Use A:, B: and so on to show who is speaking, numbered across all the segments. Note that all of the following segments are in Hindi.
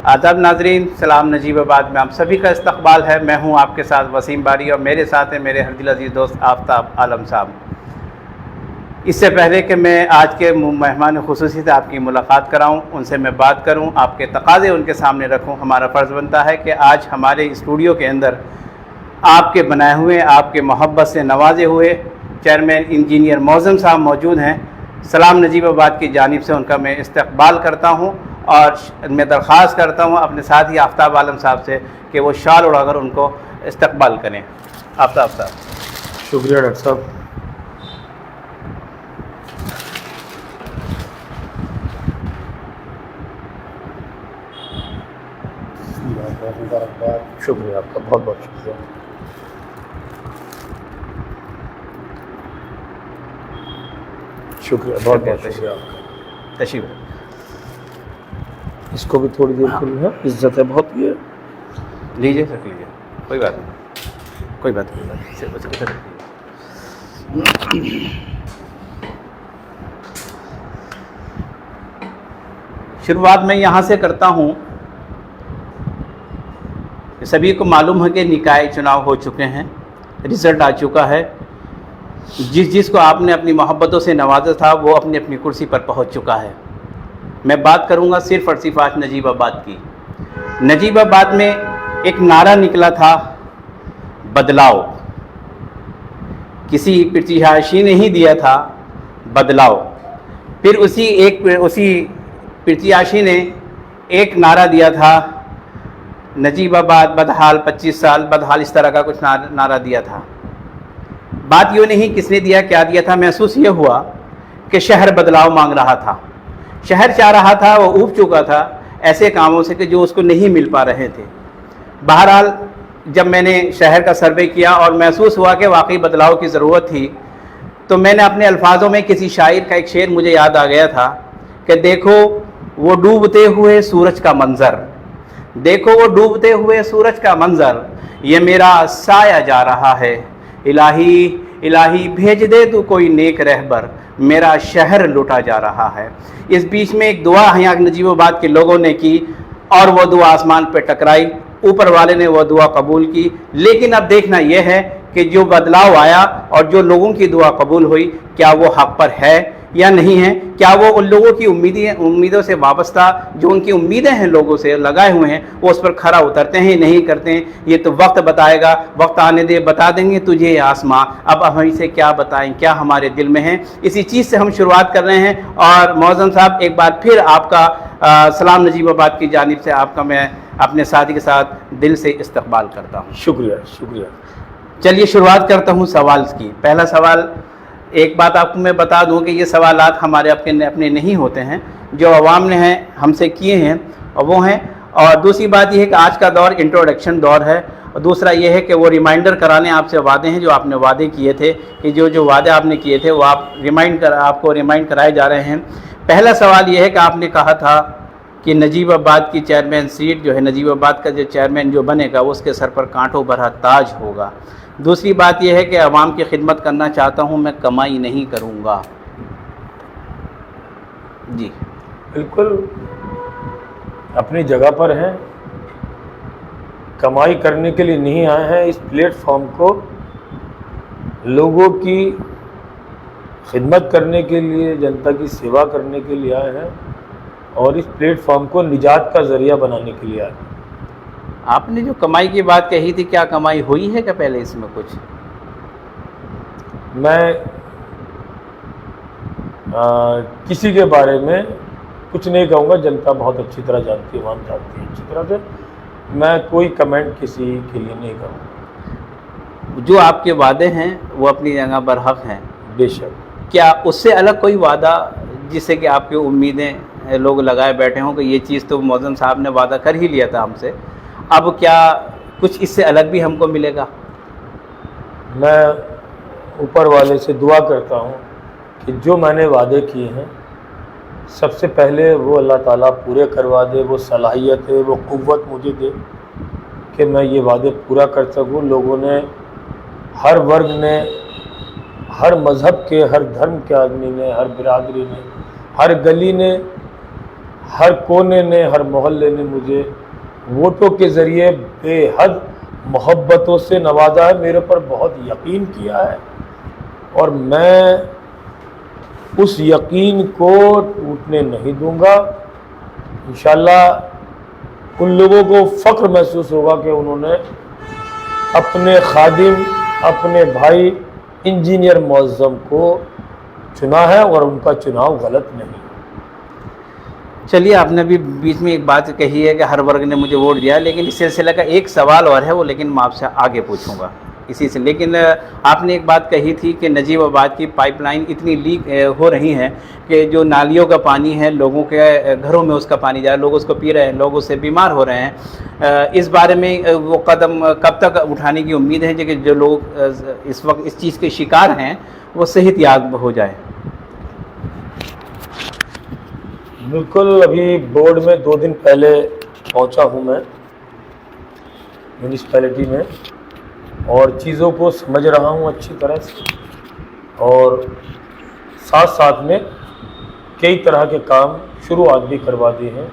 A: आदाब नाजरीन, सलाम नजीबाबाद में आप सभी का इस्तकबाल है। मैं हूं आपके साथ वसीम बारी और मेरे साथ है मेरे हरदिल अजीज़ दोस्त आफ्ताब आलम साहब। इससे पहले कि मैं आज के मेहमान खुसूसी से आपकी मुलाकात कराऊं, उनसे मैं बात करूं, आपके तकाज़े उनके सामने रखूं, हमारा फ़र्ज़ बनता है कि आज हमारे स्टूडियो के अंदर आपके बनाए हुए, आपके मोहब्बत से नवाजे हुए चेयरमैन इंजीनियर मौज़म साहब मौजूद हैं। सलाम नजीबाबाद की जानिब से उनका मैं इस्तकबाल करता हूं और मैं दरख्वास्त करता हूं अपने साथ ही आफ्ताब आलम साहब से कि वो शाल उड़ाकर उनको इस्तकबाल करें। आफ्ताब साहब।
B: शुक्रिया डॉक्टर साहब। शुक्रिया आपका, बहुत बहुत शुक्रिया। शुक्रिया, बहुत बहुत शुक्रिया आपका।
A: तशरीफ
B: इसको भी थोड़ी देर के लिए है, इज्जत है बहुत ये।
A: लीजिए सर, लीजिए, कोई बात नहीं, कोई बात नहीं, सिर्फ इधर रखिए। शुरुआत मैं यहाँ से करता हूँ। सभी को मालूम है कि निकाय चुनाव हो चुके हैं, रिज़ल्ट आ चुका है। जिसको आपने अपनी मोहब्बतों से नवाजा था वो अपनी अपनी कुर्सी पर पहुँच चुका है। मैं बात करूँगा सिर्फ़ और सिर्फ आज नजीबाबाद की। नजीबाबाद में एक नारा निकला था, बदलाव। किसी प्रत्याशी ने ही दिया था बदलाव। फिर उसी प्रत्याशी ने एक नारा दिया था, नजीबाबाद बदहाल 25 साल बदहाल, इस तरह का कुछ नारा दिया था। बात यूँ नहीं किसने दिया, क्या दिया था, महसूस ये हुआ कि शहर बदलाव मांग रहा था। शहर चाह रहा था, वो ऊब चुका था ऐसे कामों से कि जो उसको नहीं मिल पा रहे थे। बहरहाल जब मैंने शहर का सर्वे किया और महसूस हुआ कि वाकई बदलाव की ज़रूरत थी, तो मैंने अपने अल्फाजों में किसी शायर का एक शेर मुझे याद आ गया था कि देखो वो डूबते हुए सूरज का मंज़र, देखो वो डूबते हुए सूरज का मंज़र, ये मेरा साया जा रहा है। इलाही इलाही भेज दे तू कोई नेक रहबर, मेरा शहर लुटा जा रहा है। इस बीच में एक दुआ यहाँ नजीबाबाद के लोगों ने की और वो दुआ आसमान पे टकराई, ऊपर वाले ने वो दुआ कबूल की। लेकिन अब देखना यह है कि जो बदलाव आया और जो लोगों की दुआ कबूल हुई, क्या वो हक़ पर है या नहीं है? क्या वो उन लोगों की उम्मीदों से वाबस्ता, जो उनकी उम्मीदें हैं लोगों से लगाए हुए हैं, वो उस पर खरा उतरते हैं नहीं करते हैं? ये तो वक्त बताएगा। वक्त आने दे, बता देंगे तुझे आसमां। अब हम इसे क्या बताएं, क्या हमारे दिल में है? इसी चीज़ से हम शुरुआत कर रहे हैं। और मौज़म साहब, एक बार फिर आपका सलाम नजीबाबाद की जानिब से आपका मैं अपने साथी के साथ दिल से इस्तकबाल करता हूँ।
B: शुक्रिया शुक्रिया।
A: चलिए शुरुआत करता हूँ सवाल की। पहला सवाल, एक बात आपको मैं बता दूं कि ये सवालात हमारे अपने नहीं होते हैं, जो अवाम ने हैं हमसे किए हैं और वो हैं। और दूसरी बात यह है कि आज का दौर इंट्रोडक्शन दौर है, और दूसरा ये है कि वो रिमाइंडर कराने आपसे वादे हैं, जो आपने वादे किए थे कि जो वादे आपने किए थे वो आपको रिमाइंड कराए जा रहे हैं। पहला सवाल ये है कि आपने कहा था कि नजीबाबाद की चेयरमैन सीट जो है, नजीबाबाद का जो चेयरमैन जो बनेगा वो उसके सर पर कांटों भरा ताज होगा। दूसरी बात यह है कि आवाम की खिदमत करना चाहता हूं, मैं कमाई नहीं करूंगा। जी
B: बिल्कुल अपनी जगह पर हैं, कमाई करने के लिए नहीं आए हैं। इस प्लेटफॉर्म को लोगों की खिदमत करने के लिए, जनता की सेवा करने के लिए आए हैं और इस प्लेटफॉर्म को निजात का ज़रिया बनाने के लिए आए हैं।
A: आपने जो कमाई की बात कही थी, क्या कमाई हुई है क्या पहले इसमें कुछ?
B: मैं किसी के बारे में कुछ नहीं कहूँगा। जनता बहुत अच्छी तरह जानती है, आवाम जानती है अच्छी तरह से। मैं कोई कमेंट किसी के लिए नहीं करूँगा।
A: जो आपके वादे हैं वो अपनी जगह बरहक हैं,
B: बेशक।
A: क्या उससे अलग कोई वादा जिससे कि आपकी उम्मीदें लोग लगाए बैठे हों कि ये चीज़ तो मौज़म साहब ने वादा कर ही लिया था हमसे, अब क्या कुछ इससे अलग भी हमको मिलेगा?
B: मैं ऊपर वाले से दुआ करता हूँ कि जो मैंने वादे किए हैं सबसे पहले वो अल्लाह ताला पूरे करवा दे। वो सलाहियत है, वो क़ुव्वत मुझे दे कि मैं ये वादे पूरा कर सकूँ। लोगों ने, हर वर्ग ने, हर मज़हब के, हर धर्म के आदमी ने, हर बिरादरी ने, हर गली ने, हर कोने ने, हर मोहल्ले ने मुझे वोटों के ज़रिए बेहद मोहब्बतों से नवाजा है, मेरे पर बहुत यकीन किया है और मैं उस यकीन को टूटने नहीं दूंगा। इंशाल्लाह उन लोगों को फ़ख्र महसूस होगा कि उन्होंने अपने खादिम, अपने भाई इंजीनियर मुअज़्ज़म को चुना है और उनका चुनाव गलत नहीं।
A: चलिए, आपने अभी बीच में एक बात कही है कि हर वर्ग ने मुझे वोट दिया, लेकिन इस सिलसिले का एक सवाल और है, वो लेकिन मैं आपसे आगे पूछूंगा इसी से। लेकिन आपने एक बात कही थी कि नजीबाबाद की पाइपलाइन इतनी लीक हो रही है कि जो नालियों का पानी है लोगों के घरों में उसका पानी जा रहा है, लोग उसको पी रहे हैं, लोग उससे बीमार हो रहे हैं। इस बारे में वो कदम कब तक उठाने की उम्मीद है कि जो लोग इस वक्त इस चीज़ के शिकार हैं वो सेहतयाब हो जाए?
B: बिल्कुल, अभी बोर्ड में 2 दिन पहले पहुंचा हूं मैं म्यूनिसिपैलिटी में और चीज़ों को समझ रहा हूं अच्छी तरह से और साथ साथ में कई तरह के काम शुरुआत भी करवा दिए हैं।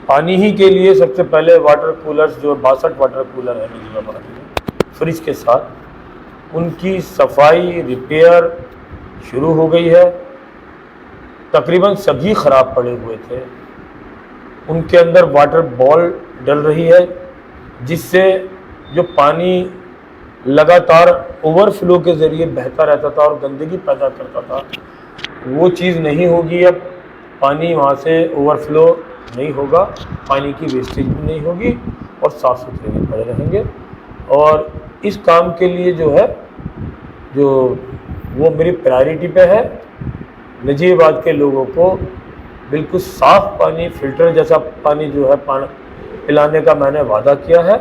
B: पानी ही के लिए सबसे पहले वाटर कूलर्स, जो 62 वाटर कूलर है नजीबाबाद में फ्रिज के साथ, उनकी सफाई रिपेयर शुरू हो गई है। तकरीबन सभी ख़राब पड़े हुए थे, उनके अंदर वाटर बॉल डल रही है जिससे जो पानी लगातार ओवरफ्लो के ज़रिए बहता रहता था और गंदगी पैदा करता था, वो चीज़ नहीं होगी। अब पानी वहाँ से ओवरफ्लो नहीं होगा, पानी की वेस्टेज भी नहीं होगी और साफ़ सुथरे भी पड़े रहेंगे। और इस काम के लिए जो है, जो वो मेरी प्रायोरिटी पे है। नजीबाबाद के लोगों को बिल्कुल साफ़ पानी, फ़िल्टर जैसा पानी जो है पिलाने का मैंने वादा किया है,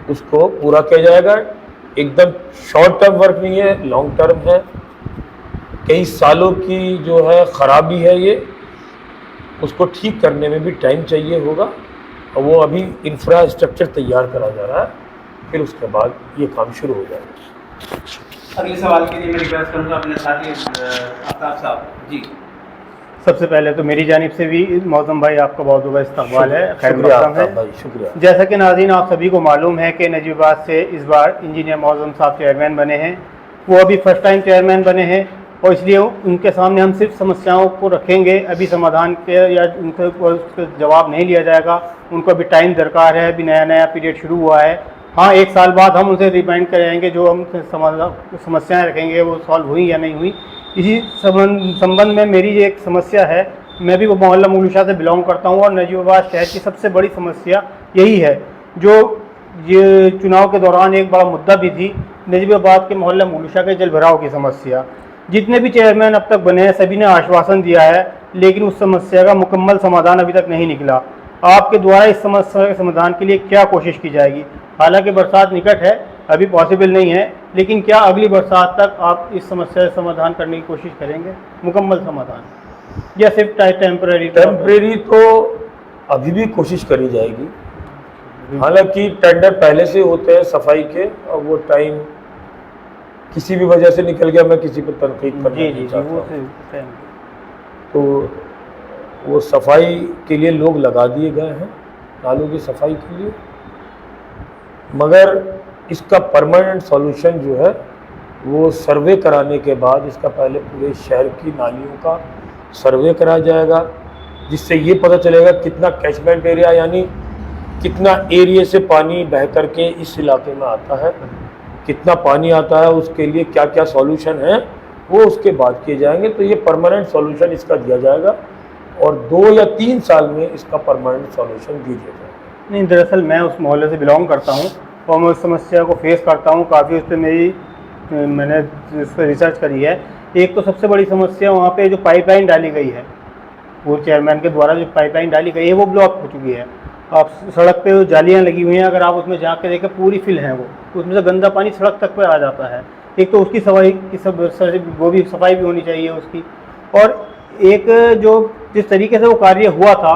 B: उसको पूरा किया जाएगा। एकदम शॉर्ट टर्म वर्क नहीं है, लॉन्ग टर्म है। कई सालों की जो है ख़राबी है ये, उसको ठीक करने में भी टाइम चाहिए होगा और वो अभी इंफ्रास्ट्रक्चर तैयार करा जा रहा है, फिर उसके बाद ये काम शुरू हो जाएगा।
A: अगले सवाल के लिए मैं रिक्वेस्ट करूँगा अपने साथी आफ्ताब साहब जी।
C: सबसे पहले तो मेरी जानिब से भी मौज़म भाई आपका बहुत बहुत इस्तक़बाल है, खैर
B: शुक्रिया
C: मक़दम है।
B: भाई, शुक्रिया।
C: जैसा कि नाज़रीन आप सभी को मालूम है कि नजीबाबाद से इस बार इंजीनियर मौज़म साहब चेयरमैन बने हैं। वो अभी फर्स्ट टाइम चेयरमैन बने हैं और इसलिए उनके सामने हम सिर्फ समस्याओं को रखेंगे, अभी समाधान के या उनका जवाब नहीं लिया जाएगा। उनको अभी टाइम दरकार है, अभी नया नया पीरियड शुरू हुआ है। हाँ, 1 साल बाद हम उनसे रिमाइंड करेंगे, जो हम समस्याएं रखेंगे वो सॉल्व हुई या नहीं हुई। इसी संबंध में मेरी एक समस्या है, मैं भी वो मोहल्ला मुगलुशा से बिलोंग करता हूँ और नजीबाबाद शहर की सबसे बड़ी समस्या यही है, जो ये चुनाव के दौरान एक बड़ा मुद्दा भी थी, नजीबाबाद के मोहल्ला मुगलुशा के जल भराव की समस्या। जितने भी चेयरमैन अब तक बने हैं सभी ने आश्वासन दिया है, लेकिन उस समस्या का मुकम्मल समाधान अभी तक नहीं निकला। आपके द्वारा इस समस्या के समाधान के लिए क्या कोशिश की जाएगी? हालांकि बरसात निकट है, अभी पॉसिबल नहीं है, लेकिन क्या अगली बरसात तक आप इस समस्या का समाधान करने की कोशिश करेंगे, मुकम्मल समाधान, या सिर्फ टेम्परेरी?
B: तो अभी भी कोशिश करी जाएगी। हालांकि टेंडर पहले से होते हैं सफाई के और वो टाइम किसी भी वजह से निकल गया, मैं किसी पर तनकीद करना नहीं चाहता हूं। तो वो सफाई के लिए लोग लगा दिए गए हैं, नालों की सफाई के लिए, मगर इसका परमानेंट सॉल्यूशन जो है वो सर्वे कराने के बाद, इसका पहले पूरे शहर की नालियों का सर्वे कराया जाएगा, जिससे ये पता चलेगा कितना कैचमेंट एरिया, यानी कितना एरिया से पानी बह करके इस इलाके में आता है, कितना पानी आता है, उसके लिए क्या क्या सॉल्यूशन है वो उसके बाद किए जाएंगे। तो ये परमानेंट सॉल्यूशन इसका दिया जाएगा और 2 या 3 साल में इसका परमानेंट सॉल्यूशन दिया जाएगा।
C: नहीं, दरअसल मैं उस मोहल्ले से बिलोंग करता हूँ और मैं उस समस्या को फेस करता हूँ काफ़ी। उस पर मैंने उस पर रिसर्च करी है। एक तो सबसे बड़ी समस्या वहाँ पे जो पाइपलाइन डाली गई है, वो चेयरमैन के द्वारा जो पाइपलाइन डाली गई है वो ब्लॉक हो चुकी है। आप सड़क पे वो जालियाँ लगी हुई हैं, अगर आप उसमें जाके देखें पूरी फिल हैं, वो उसमें से गंदा पानी सड़क तक पे आ जाता है। एक तो उसकी सफाई की वो भी सफाई भी होनी चाहिए उसकी। और एक जो जिस तरीके से वो कार्य हुआ था,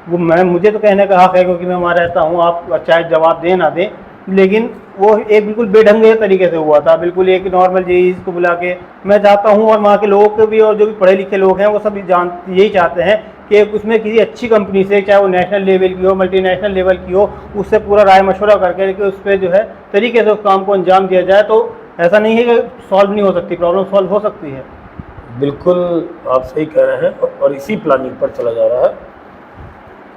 C: वो मुझे तो कहने का हक है क्योंकि मैं वहाँ रहता हूँ, आप चाहे जवाब दें ना दें, लेकिन वो एक बिल्कुल बेढंगे तरीके से हुआ था। बिल्कुल एक नॉर्मल जेईज़ को बुला के, मैं चाहता हूँ और वहाँ के लोगों को भी, और जो भी पढ़े लिखे लोग हैं वो सभी यही चाहते हैं कि उसमें किसी अच्छी कंपनी से, चाहे वो नेशनल लेवल की हो, मल्टीनेशनल लेवल की हो, उससे पूरा राय मशवरा करके कि उस पर जो है तरीके से उस काम को अंजाम दिया जाए। तो ऐसा नहीं है कि सॉल्व नहीं हो सकती, प्रॉब्लम सॉल्व हो सकती है।
B: बिल्कुल आप सही कह रहे हैं, और इसी प्लानिंग पर चला जा रहा है।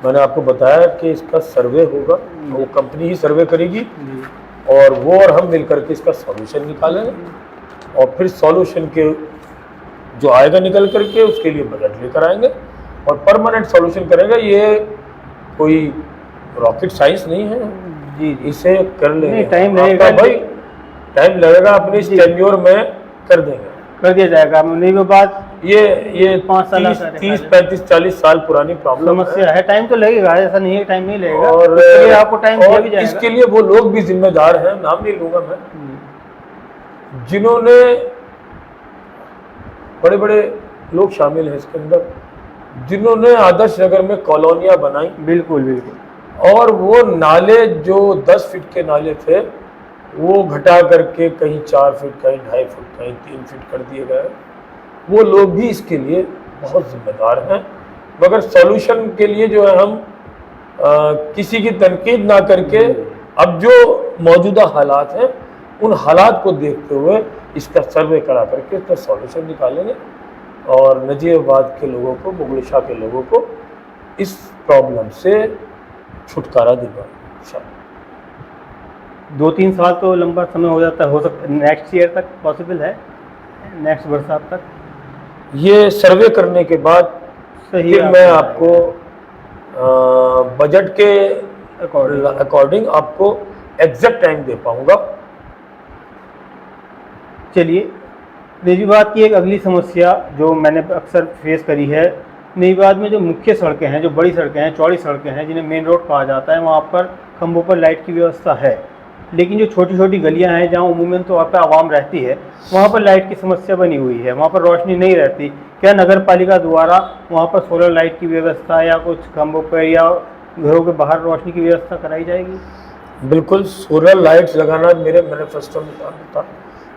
B: मैंने आपको बताया कि इसका सर्वे होगा, वो कंपनी ही सर्वे करेगी और वो और हम मिलकर के इसका सॉल्यूशन निकालेंगे, और फिर सॉल्यूशन के जो आएगा निकल करके उसके लिए बजट लेकर आएंगे और परमानेंट सॉल्यूशन करेंगे। ये कोई रॉकेट साइंस नहीं है
C: जी,
B: इसे कर लेंगे।
C: टाइम
B: आपका
C: लगेगा
B: भाई, टाइम लगेगा, अपने इस टेन्योर में कर देंगे,
C: कर दिया जाएगा। नहीं वो बात
B: ये
C: 5 साल
B: 30, 35, 40 साल पुरानी प्रॉब्लम
C: समस्या है। टाइम तो लगेगा, ऐसा नहीं है टाइम नहीं लगेगा,
B: और
C: उसके लिए आपको टाइम दिया
B: और
C: भी जाएगा।
B: इसके लिए वो लोग भी जिम्मेदार हैं, नाम नहीं लूंगा मैं, जिन्होंने, बड़े बड़े लोग शामिल हैं इसके अंदर, जिन्होंने आदर्श नगर में कॉलोनियां बनाई।
C: बिल्कुल बिल्कुल।
B: और वो नाले जो 10 फीट के नाले थे वो घटा करके कहीं 4 फीट, कहीं 2.5 फीट, कहीं 3 फीट कर दिए गए। वो लोग भी इसके लिए बहुत जिम्मेदार हैं, मगर सॉल्यूशन के लिए जो है हम किसी की तनकीद ना करके अब जो मौजूदा हालात हैं उन हालात को देखते हुए इसका सर्वे करा करके इसका सॉल्यूशन निकालेंगे और नजीबाबाद के लोगों को, मुगल शाह के लोगों को इस प्रॉब्लम से छुटकारा दिलवाएंगे।
C: 2-3 साल तो लंबा समय हो जाता है, हो सकता नेक्स्ट ईयर तक पॉसिबल है, नेक्स्ट बरसात तक।
B: ये सर्वे करने के बाद
C: सही
B: फिर मैं आपको बजट के अकॉर्डिंग आपको एग्जैक्ट टाइम दे पाऊंगा।
C: चलिए, नजीबाबाद की एक अगली समस्या जो मैंने अक्सर फेस करी है, नजीबाबाद में जो मुख्य सड़कें हैं, जो बड़ी सड़कें हैं, चौड़ी सड़कें हैं, जिन्हें मेन रोड कहा जाता है, वहाँ पर खंभों पर लाइट की व्यवस्था है, लेकिन जो छोटी छोटी गलियां हैं जहाँ उमूमन तो वहाँ पर आवाम रहती है, वहाँ पर लाइट की समस्या बनी हुई है, वहाँ पर रोशनी नहीं रहती। क्या नगर पालिका द्वारा वहाँ पर सोलर लाइट की व्यवस्था या कुछ खंभों पर या घरों के बाहर रोशनी की व्यवस्था कराई जाएगी?
B: बिल्कुल, सोलर लाइट्स लगाना मेरे मैनिफेस्टो में था,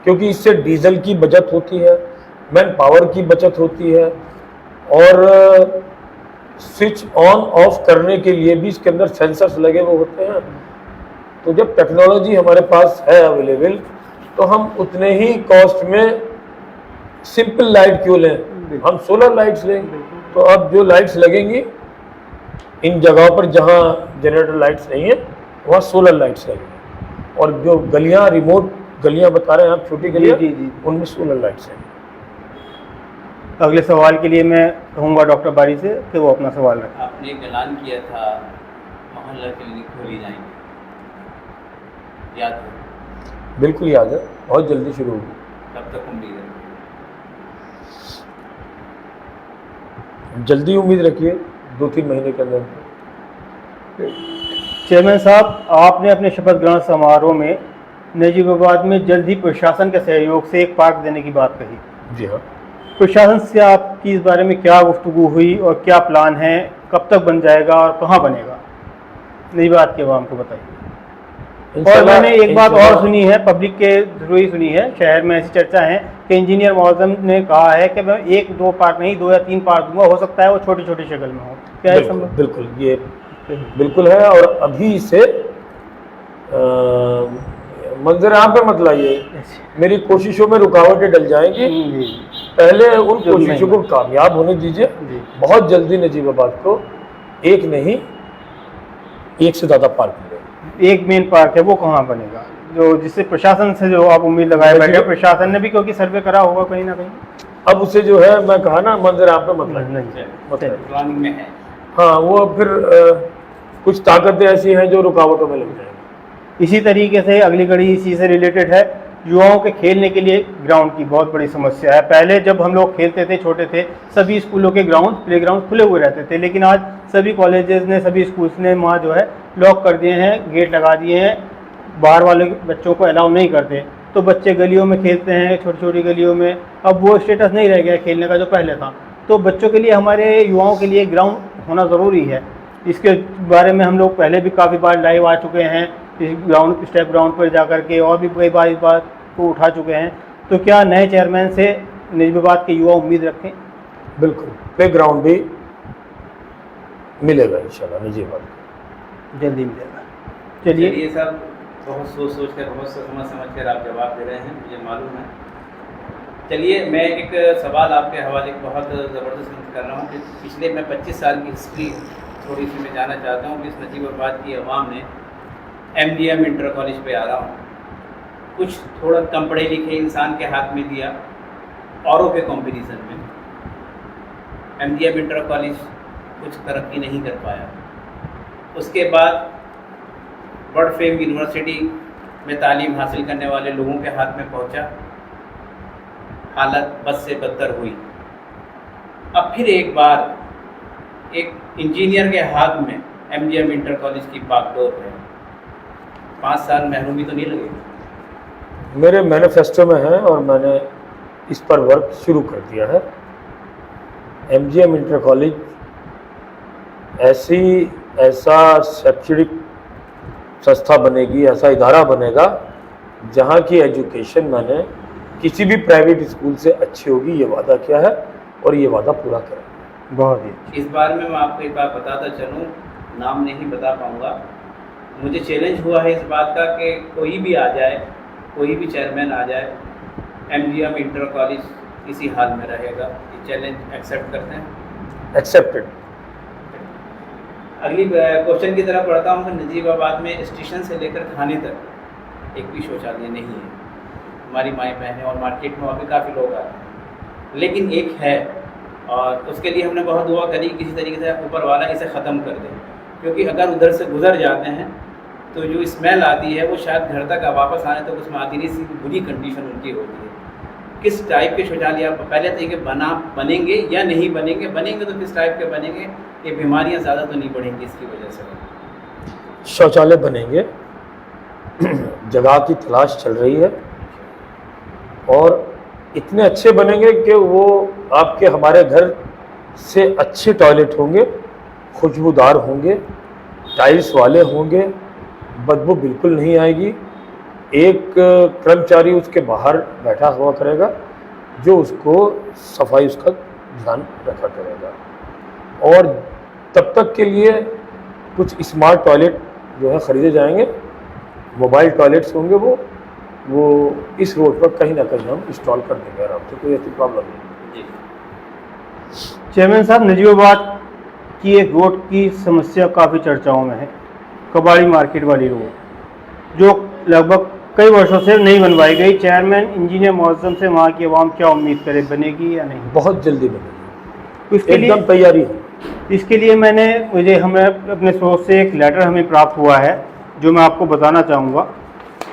B: क्योंकि इससे डीजल की बचत होती है, मैन पावर की बचत होती है, और स्विच ऑन ऑफ करने के लिए भी इसके अंदर सेंसर्स लगे हुए होते हैं। तो जब टेक्नोलॉजी हमारे पास है अवेलेबल, तो हम उतने ही कॉस्ट में सिंपल लाइट क्यों लें, हम सोलर लाइट्स लें। तो अब जो लाइट्स लगेंगी इन जगहों पर जहां जनरेटर लाइट्स नहीं है, वहाँ सोलर लाइट्स लगेंगी, और जो गलियां, रिमोट गलियां बता रहे हैं आप, छोटी गलियां, उनमें सोलर लाइट्स हैं।
C: अगले सवाल के लिए मैं कहूँगा डॉक्टर बारी से कि वो अपना सवाल रखें।
A: आपने एक ऐलान किया था मोहल्ला क्लिनिक खोली जाएंगे, याद है?
B: बिल्कुल याद है, बहुत जल्दी शुरू होगी।
A: कब तक उम्मीद है?
B: जल्दी उम्मीद रखिए, 2-3 महीने के अंदर।
C: चेयरमैन साहब, आपने अपने शपथ ग्रहण समारोह में नजीबाबाद में जल्द ही प्रशासन के सहयोग से एक पार्क देने की बात कही।
B: जी हाँ।
C: प्रशासन से आपकी इस बारे में क्या गुफ्तगू हुई और क्या प्लान है, कब तक बन जाएगा और कहाँ बनेगा? नजीबाबाद के आवाम को बताइए। और मैंने एक बात और सुनी है, पब्लिक के थ्रू ही सुनी है, शहर में ऐसी चर्चा है कि इंजीनियर मौजम ने कहा है कि मैं 1-2 पार्क नहीं 2 या 3 पार्क दूंगा, हो सकता है वो छोटी छोटी शक्ल में हो। क्या है संभव?
B: बिल्कुल, ये बिल्कुल है, और अभी से मंजर आम पे मत लाइए, मेरी कोशिशों में रुकावटें डल जाएंगी। पहले उन कोशिशों को कामयाब होने दीजिए। बहुत जल्दी नजीबाबाद को एक नहीं, 1 से ज़्यादा पार्क मिलेगा।
C: एक मेन पार्क है, वो कहाँ बनेगा? जो जिससे प्रशासन से जो आप उम्मीद लगाए बैठे, प्रशासन ने भी क्योंकि सर्वे करा होगा कहीं ना कहीं।
B: अब उसे जो है, मैं कहा ना, मंजर आप पे मत लाइए।
A: प्लानिंग में है।
B: हाँ, वो फिर कुछ ताकतें ऐसी हैं जो रुकावटों में लग जाएंगी।
C: इसी तरीके से अगली कड़ी इसी से रिलेटेड है, युवाओं के खेलने के लिए ग्राउंड की बहुत बड़ी समस्या है। पहले जब हम लोग खेलते थे, छोटे थे, सभी स्कूलों के ग्राउंड, प्ले ग्राउंड खुले हुए रहते थे, लेकिन आज सभी कॉलेजेस ने, सभी स्कूल्स ने वहाँ जो है लॉक कर दिए हैं, गेट लगा दिए हैं, बाहर वाले बच्चों को अलाउ नहीं करते। तो बच्चे गलियों में खेलते हैं, छोटी छोटी गलियों में। अब वो स्टेटस नहीं रह गया खेलने का जो पहले था। तो बच्चों के लिए, हमारे युवाओं के लिए ग्राउंड होना ज़रूरी है। इसके बारे में हम लोग पहले भी काफ़ी बार लाइव आ चुके हैं, इस ग्राउंड, स्टेप ग्राउंड पर जा करके, और भी कई बार इस बात को उठा चुके हैं। तो क्या नए चेयरमैन से नजीबाबाद के युवा उम्मीद रखें?
B: बिल्कुल, प्ले ग्राउंड भी मिलेगा इंशाल्लाह नजीबाबाद।
C: जल्दी मिलेगा। चलिए,
A: चलिए साहब, बहुत सोच कर, बहुत समझ कर आप जवाब दे रहे हैं, मुझे मालूम है। चलिए, मैं एक सवाल आपके हवाले बहुत ज़बरदस्त कर रहा हूँ कि पिछले मैं 25 साल की हिस्ट्री थोड़ी सी मैं जानना चाहता हूँ कि इस नजीबाबाद की अवाम ने MGM इंटर कॉलेज पे आ रहा हूँ, कुछ थोड़ा कम पढ़े लिखे इंसान के हाथ में दिया औरों के कंपटीशन में। MGM इंटर कॉलेज कुछ तरक्की नहीं कर पाया। उसके बाद वर्ल्ड फेम यूनिवर्सिटी में तालीम हासिल करने वाले लोगों के हाथ में पहुंचा, हालत बद से बदतर हुई। अब फिर एक बार एक इंजीनियर के हाथ में MGM इंटर कॉलेज की बागडोर है। 5 साल महरूमी तो नहीं लगेगी?
B: मेरे मैनिफेस्टो में है और मैंने इस पर वर्क शुरू कर दिया है। MGM इंटर कॉलेज ऐसा शैक्षणिक संस्था बनेगी, ऐसा इदारा बनेगा जहाँ की एजुकेशन मैंने किसी भी प्राइवेट स्कूल से अच्छी होगी, ये वादा किया है और ये वादा पूरा करेंगे।
C: बहुत ही।
A: इस बार में मैं आपको एक बात बताता चलूँ, नाम नहीं बता पाऊँगा। मुझे चैलेंज हुआ है इस बात का कि कोई भी आ जाए, कोई भी चेयरमैन आ जाए, MGM इंटर कॉलेज इसी हाल में रहेगा। ये चैलेंज एक्सेप्ट करते हैं?
B: एक्सेप्टेड।
A: अगली क्वेश्चन की तरफ बढ़ता हूँ कि नजीबाबाद में स्टेशन से लेकर थाने तक एक भी शौचालय नहीं है। हमारी माएँ बहनें और मार्केट में और भी काफ़ी लोग आते हैं, लेकिन एक है, और उसके लिए हमने बहुत दुआ करी किसी तरीके से ऊपर वाला इसे ख़त्म कर दे, क्योंकि अगर उधर से गुजर जाते हैं तो जो स्मेल आती है वो शायद घर तक वापस आने तक उसमें आती नहीं, सी बुरी कंडीशन उनकी होती है। किस टाइप के शौचालय आप पहले तो ये बनेंगे या नहीं बनेंगे? बनेंगे तो किस टाइप के बनेंगे? ये बीमारियां ज़्यादा तो नहीं बढ़ेंगी इसकी वजह से?
B: शौचालय बनेंगे, जगह की तलाश चल रही है और इतने अच्छे बनेंगे कि वो आपके हमारे घर से अच्छे टॉयलेट होंगे, खुशबूदार होंगे, टाइल्स वाले होंगे, बदबू बिल्कुल नहीं आएगी। एक कर्मचारी उसके बाहर बैठा हुआ करेगा जो उसको सफाई उसका ध्यान रखा करेगा। और तब तक के लिए कुछ स्मार्ट टॉयलेट जो है ख़रीदे जाएंगे, मोबाइल टॉयलेट्स होंगे, वो इस रोड पर कहीं ना कहीं हम इंस्टॉल कर देंगे आराम से, कोई ऐसी प्रॉब्लम नहीं।
C: चेयरमैन साहब, नजीबाबाद की एक रोड की समस्या काफ़ी चर्चाओं में है, कबाड़ी मार्केट वाली रोड, जो लगभग कई वर्षों से नहीं बनवाई गई। चेयरमैन इंजीनियर मौजम से वहाँ की आवाम क्या उम्मीद करे, बनेगी या नहीं?
B: बहुत जल्दी बनेगी,
C: इसके लिए
B: एकदम तैयारी है।
C: इसके लिए हमें अपने सोर्स से एक लेटर हमें प्राप्त हुआ है जो मैं आपको बताना चाहूँगा,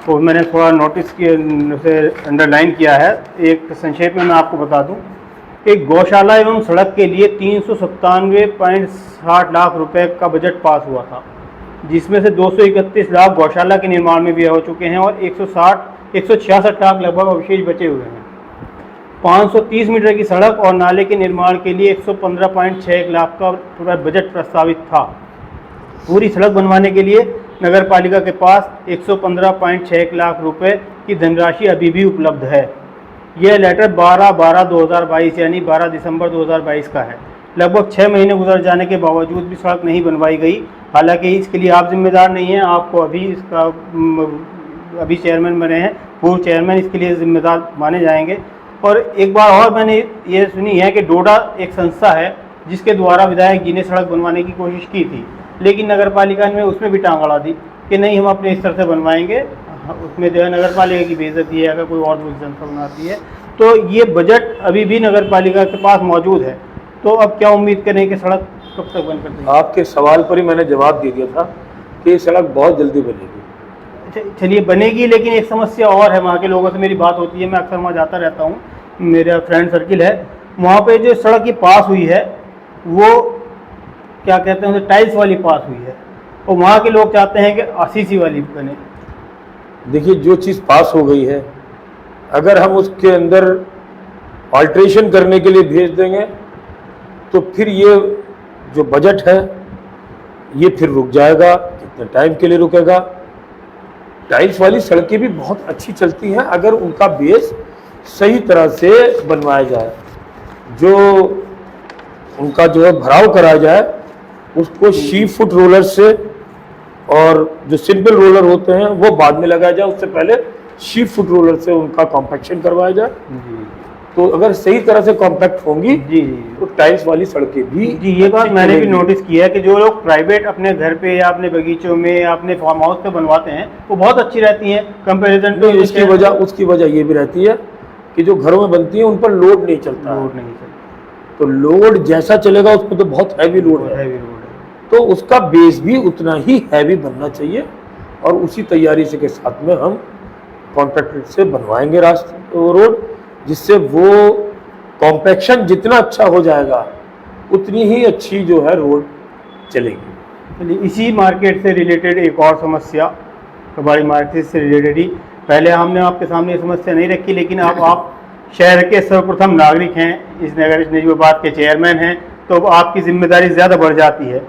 C: तो मैंने थोड़ा नोटिस से अंडरलाइन किया है। एक संक्षेप में मैं आपको बता दूं, एक गौशाला एवं सड़क के लिए 397.60 लाख रुपए का बजट पास हुआ था, जिसमें से 231 लाख गौशाला के निर्माण में व्यय हो चुके हैं और 166 लाख लगभग अवशेष बचे हुए हैं। 530 मीटर की सड़क और नाले के निर्माण के लिए 115.6 लाख का बजट प्रस्तावित था। पूरी सड़क बनवाने के लिए नगर पालिका के पास 115.6 लाख रुपए की धनराशि अभी भी उपलब्ध है। यह लेटर 12/12/2022 यानी 12 दिसंबर 2022 का है। लगभग 6 महीने गुजर जाने के बावजूद भी सड़क नहीं बनवाई गई। हालांकि इसके लिए आप जिम्मेदार नहीं हैं, आपको अभी चेयरमैन बने हैं, पूर्व चेयरमैन इसके लिए जिम्मेदार माने जाएंगे। और एक बार और मैंने ये सुनी है कि डोडा एक संस्था है जिसके द्वारा विधायक जी ने सड़क बनवाने की कोशिश की थी, लेकिन नगर पालिका ने उसमें भी टांग अड़ा दी कि नहीं, हम अपने स्तर से बनवाएंगे। उसमें जो है नगर पालिका की बेइज्जती है अगर कोई और दूसरी संस्था बनाती है। तो ये बजट अभी भी नगर पालिका के पास मौजूद है, तो अब क्या उम्मीद करें कि सड़क कब तक बन कर देंगे?
B: आपके सवाल पर ही मैंने जवाब दे दिया था कि ये सड़क बहुत जल्दी बनेगी।
C: चलिए बनेगी, लेकिन एक समस्या और है। वहाँ के लोगों से मेरी बात होती है, मैं अक्सर वहाँ जाता रहता हूँ, मेरा फ्रेंड सर्किल है वहाँ पे। जो सड़क की पास हुई है वो क्या कहते हैं, टाइल्स वाली पास हुई है, और वहाँ के लोग चाहते हैं कि आरसीसी वाली बने।
B: देखिए, जो चीज़ पास हो गई है अगर हम उसके अंदर अल्ट्रेशन करने के लिए भेज देंगे तो फिर ये जो बजट है ये फिर रुक जाएगा। कितने टाइम के लिए रुकेगा? टाइल्स वाली सड़कें भी बहुत अच्छी चलती हैं अगर उनका बेस सही तरह से बनवाया जाए, जो उनका जो है भराव कराया जाए, उसको शी फुट रोलर से, और जो सिंपल रोलर होते हैं वो बाद में लगाया जाए, उससे पहले शी फुट रोलर से उनका कॉम्पैक्शन करवाया जाए।
C: जी
B: तो अगर सही तरह से कॉम्पैक्ट होंगी
C: जी
B: तो टाइल्स वाली सड़कें भी
C: जी, ये बात
B: अच्छी
C: मैंने भी
B: चलेंगी।
C: नोटिस किया है कि जो लोग प्राइवेट अपने घर पे या अपने बगीचों में या अपने फार्म हाउस पे बनवाते हैं वो बहुत अच्छी रहती हैं कंपैरिजन टू।
B: उसकी वजह ये भी रहती है कि जो घरों में बनती है उन पर लोड नहीं चलता है।
C: लोड नहीं चलता,
B: तो लोड जैसा चलेगा उसमें तो बहुत हैवी लोड है,
C: हैवी लोड है।
B: तो उसका बेस भी उतना ही हैवी बनना चाहिए। और उसी तैयारी से के साथ में हम कॉन्ट्रैक्टर से बनवाएंगे रोड, जिससे वो कॉम्पैक्शन जितना अच्छा हो जाएगा उतनी ही अच्छी जो है रोड चलेगी।
C: चलिए, इसी मार्केट से रिलेटेड एक और समस्या, कबाड़ी मार्केट से रिलेटेड ही पहले हमने आपके सामने ये समस्या नहीं रखी, लेकिन अब आप शहर के सर्वप्रथम नागरिक हैं, इस नगर नजीबाबाद के चेयरमैन हैं, तो अब आपकी जिम्मेदारी ज़्यादा बढ़ जाती है।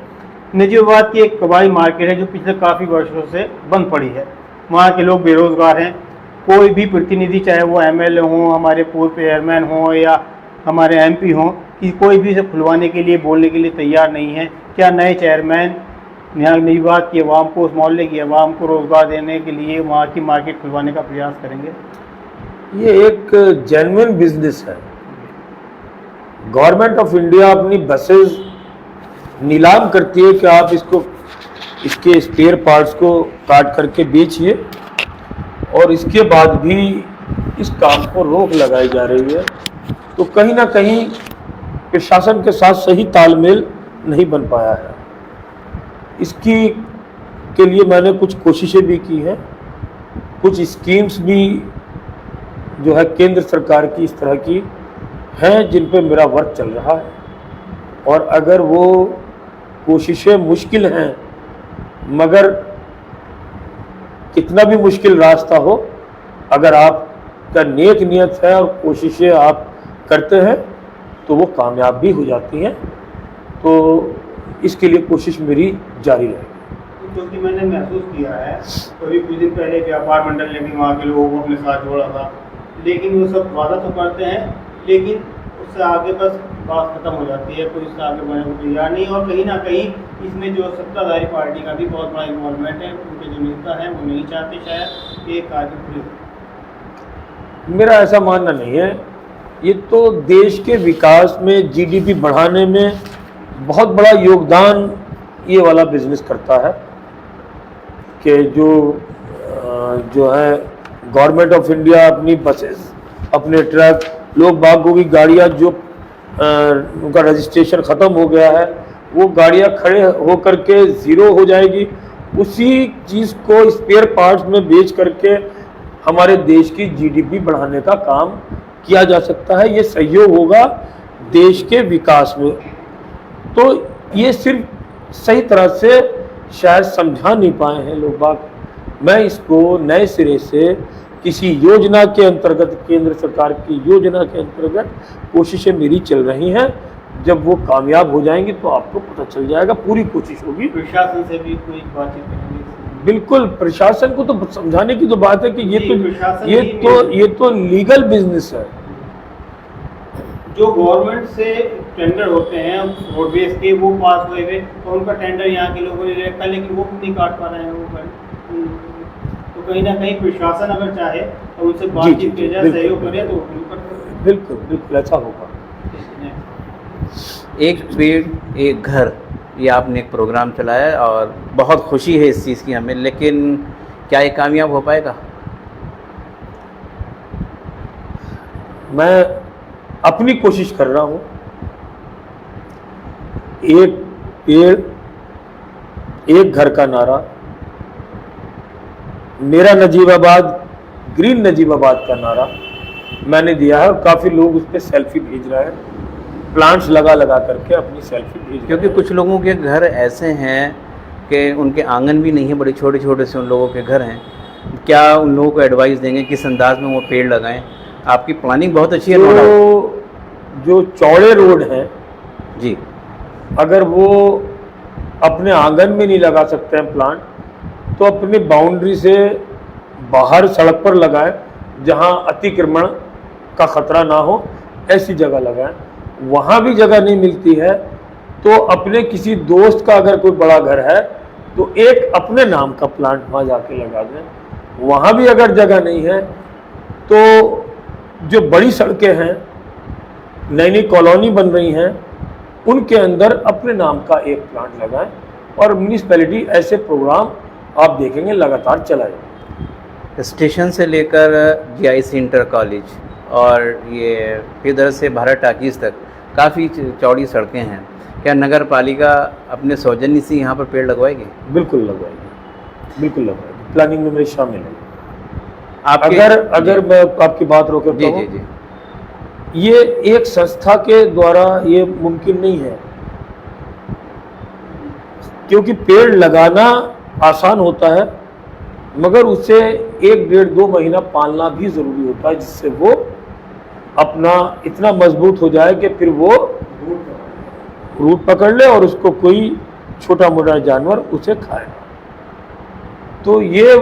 C: नजीबाबाद की एक कबाड़ी मार्केट है जो पिछले काफ़ी वर्षों से बंद पड़ी है। वहाँ के लोग बेरोज़गार हैं। कोई भी प्रतिनिधि, चाहे वो एमएलए हों, हमारे पूर्व चेयरमैन हों या हमारे एमपी हों, कि कोई भी इसे खुलवाने के लिए, बोलने के लिए तैयार नहीं है। क्या नए चेयरमैन यहाँ नजीबाबाद की आवाम को, उस मोहल्ले की आवाम को रोज़गार देने के लिए वहाँ की मार्केट खुलवाने का प्रयास करेंगे?
B: ये एक जेन्युइन बिजनेस है। गवर्नमेंट ऑफ इंडिया अपनी बसेस नीलाम करती है कि आप इसके स्पेयर पार्ट्स को काट करके बेचिए, और इसके बाद भी इस काम को रोक लगाई जा रही है। तो कहीं ना कहीं प्रशासन के साथ सही तालमेल नहीं बन पाया है। इसकी के लिए मैंने कुछ कोशिशें भी की हैं, कुछ स्कीम्स भी जो है केंद्र सरकार की इस तरह की हैं जिन पे मेरा वर्क चल रहा है। और अगर वो कोशिशें मुश्किल हैं, मगर कितना भी मुश्किल रास्ता हो, अगर आपका नेक नियत है और कोशिशें आप करते हैं तो वो कामयाब भी हो जाती हैं। तो इसके लिए कोशिश मेरी जारी रहेगी।
C: क्योंकि मैंने महसूस किया है, अभी कुछ दिन पहले व्यापार मंडल ने भी वहाँ के लोगों को अपने साथ जोड़ा था, लेकिन वो सब वादा तो करते हैं, लेकिन उससे आगे बस बात खत्म हो जाती है, कोई उससे आगे बढ़ने को तैयार नहीं। और कहीं ना कहीं इसमें जो सत्ताधारी पार्टी का भी बहुत बड़ा इन्वॉल्वमेंट है, उनके जो नेता हैं वो नहीं चाहते शायद कि एक आगे खुले।
B: मेरा ऐसा मानना नहीं है। ये तो देश के विकास में, जीडीपी बढ़ाने में बहुत बड़ा योगदान ये वाला बिजनेस करता है कि जो है गवर्नमेंट ऑफ इंडिया अपनी बसेस, अपने ट्रक, लोग बागों की गाड़ियाँ जो उनका रजिस्ट्रेशन ख़त्म हो गया है, वो गाड़ियाँ खड़े होकर के ज़ीरो हो जाएगी। उसी चीज़ को स्पेयर पार्ट्स में बेच करके हमारे देश की जीडीपी बढ़ाने का काम किया जा सकता है। ये सहयोग होगा देश के विकास में। तो ये सिर्फ सही तरह से शायद समझा नहीं पाए हैं लोग बाग। मैं इसको नए सिरे से किसी योजना के अंतर्गत, केंद्र सरकार की योजना के अंतर्गत कोशिशें मेरी चल रही हैं। जब वो कामयाब हो जाएंगी तो आपको पता चल जाएगा। पूरी कोशिश होगी।
C: प्रशासन से भी कोई बातचीत करेंगे?
B: बिल्कुल, प्रशासन को तो समझाने की तो बात है कि ये तो लीगल बिजनेस है।
C: जो गवर्नमेंट से टेंडर होते हैं रोडवेज के, वो पास हुए हुए, तो उनका टेंडर यहाँ के लोगों ने रखा, लेकिन वो नहीं काट पा रहे हैं वो। तो कहीं ना कहीं प्रशासन अगर चाहे तो उनसे बातचीत की जाए, सहयोग करे तो
B: बिल्कुल बिल्कुल ऐसा होगा।
A: एक पेड़ एक घर, ये आपने एक प्रोग्राम चलाया और बहुत खुशी है इस चीज़ की हमें, लेकिन क्या ये कामयाब हो पाएगा?
B: मैं अपनी कोशिश कर रहा हूँ। एक पेड़ एक घर का नारा, मेरा नजीबाबाद, ग्रीन नजीबाबाद का नारा मैंने दिया है, और काफ़ी लोग उस पर सेल्फी भेज रहे हैं, प्लांट्स लगा करके अपनी सेल्फी भेज रहे हैं।
A: क्योंकि कुछ लोगों के घर ऐसे हैं कि उनके आंगन भी नहीं है, बड़े छोटे छोटे से उन लोगों के घर हैं। क्या उन लोगों को एडवाइस देंगे किस अंदाज में वो पेड़ लगाएं? आपकी प्लानिंग बहुत अच्छी है।
B: जो चौड़े रोड हैं
A: जी,
B: अगर वो अपने आंगन में नहीं लगा सकते हैं प्लांट, तो अपनी बाउंड्री से बाहर सड़क पर लगाएं, जहां अतिक्रमण का खतरा ना हो, ऐसी जगह लगाएं। वहाँ भी जगह नहीं मिलती है तो अपने किसी दोस्त का अगर कोई बड़ा घर है तो एक अपने नाम का प्लांट वहाँ जाके लगा दें। वहाँ भी अगर जगह नहीं है तो जो बड़ी सड़कें हैं, नई नई कॉलोनी बन रही हैं, उनके अंदर अपने नाम का एक प्लांट लगाएं और म्यूनिसिपैलिटी ऐसे प्रोग्राम आप देखेंगे लगातार चलाएं।
A: स्टेशन से लेकर जीआईसी इंटर कॉलेज और ये इधर से भारत टाकीज तक काफ़ी चौड़ी सड़कें हैं। क्या नगर पालिका अपने सौजन्य से यहाँ पर पेड़ लगवाएगी?
B: बिल्कुल लगवाएगी, बिल्कुल लगवाएगी, प्लानिंग में मेरी शामिल है।
A: आपके
B: अगर मैं आपकी बात रोके
A: जी जी जी,
B: ये एक संस्था के द्वारा ये मुमकिन नहीं है, क्योंकि पेड़ लगाना आसान होता है मगर उसे 1-1.5-2 महीना पालना भी जरूरी होता है, जिससे वो अपना इतना मजबूत हो जाए कि फिर वो रूट पकड़ ले और उसको कोई छोटा मोटा जानवर उसे खाए। तो ये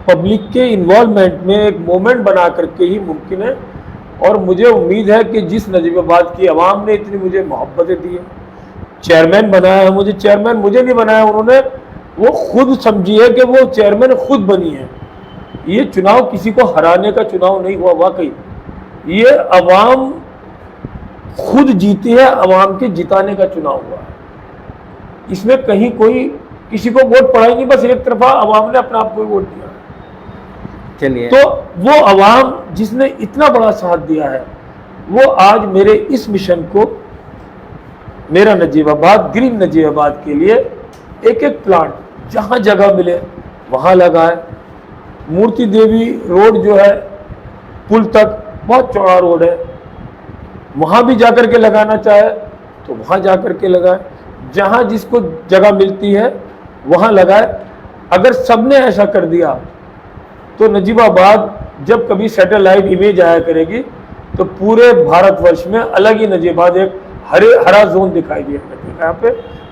B: पब्लिक के इन्वॉल्वमेंट में एक मोमेंट बना करके ही मुमकिन है। और मुझे उम्मीद है कि जिस नजीबाबाद की आवाम ने इतनी मुझे मोहब्बतें दी है, चेयरमैन बनाया है मुझे, चेयरमैन मुझे नहीं बनाया उन्होंने, वो खुद समझी है कि वो चेयरमैन खुद बनी है। ये चुनाव किसी को हराने का चुनाव नहीं हुआ, वाकई ये आवाम खुद जीती है, आवाम के जिताने का चुनाव हुआ है। इसमें कहीं कोई किसी को वोट पड़ा ही नहीं, बस एक तरफा आवाम ने अपने आप को वोट दिया।
A: चलिए,
B: तो वो आवाम जिसने इतना बड़ा साथ दिया है, वो आज मेरे इस मिशन को, मेरा नजीबाबाद, ग्रीन नजीबाबाद के लिए एक एक प्लांट जहां जगह मिले वहां लगाए। मूर्ति देवी रोड जो है पुल तक बहुत चौड़ा रोड है, वहां भी जाकर के लगाना चाहे तो वहां जाकर के लगाए, जहां जिसको जगह मिलती है वहां लगाए। अगर सबने ऐसा कर दिया तो नजीबाबाद जब कभी सैटेलाइट इमेज आया करेगी तो पूरे भारतवर्ष में अलग ही नजीबाबाद एक हरा जोन दिखाई दिया करेगा यहाँ पे,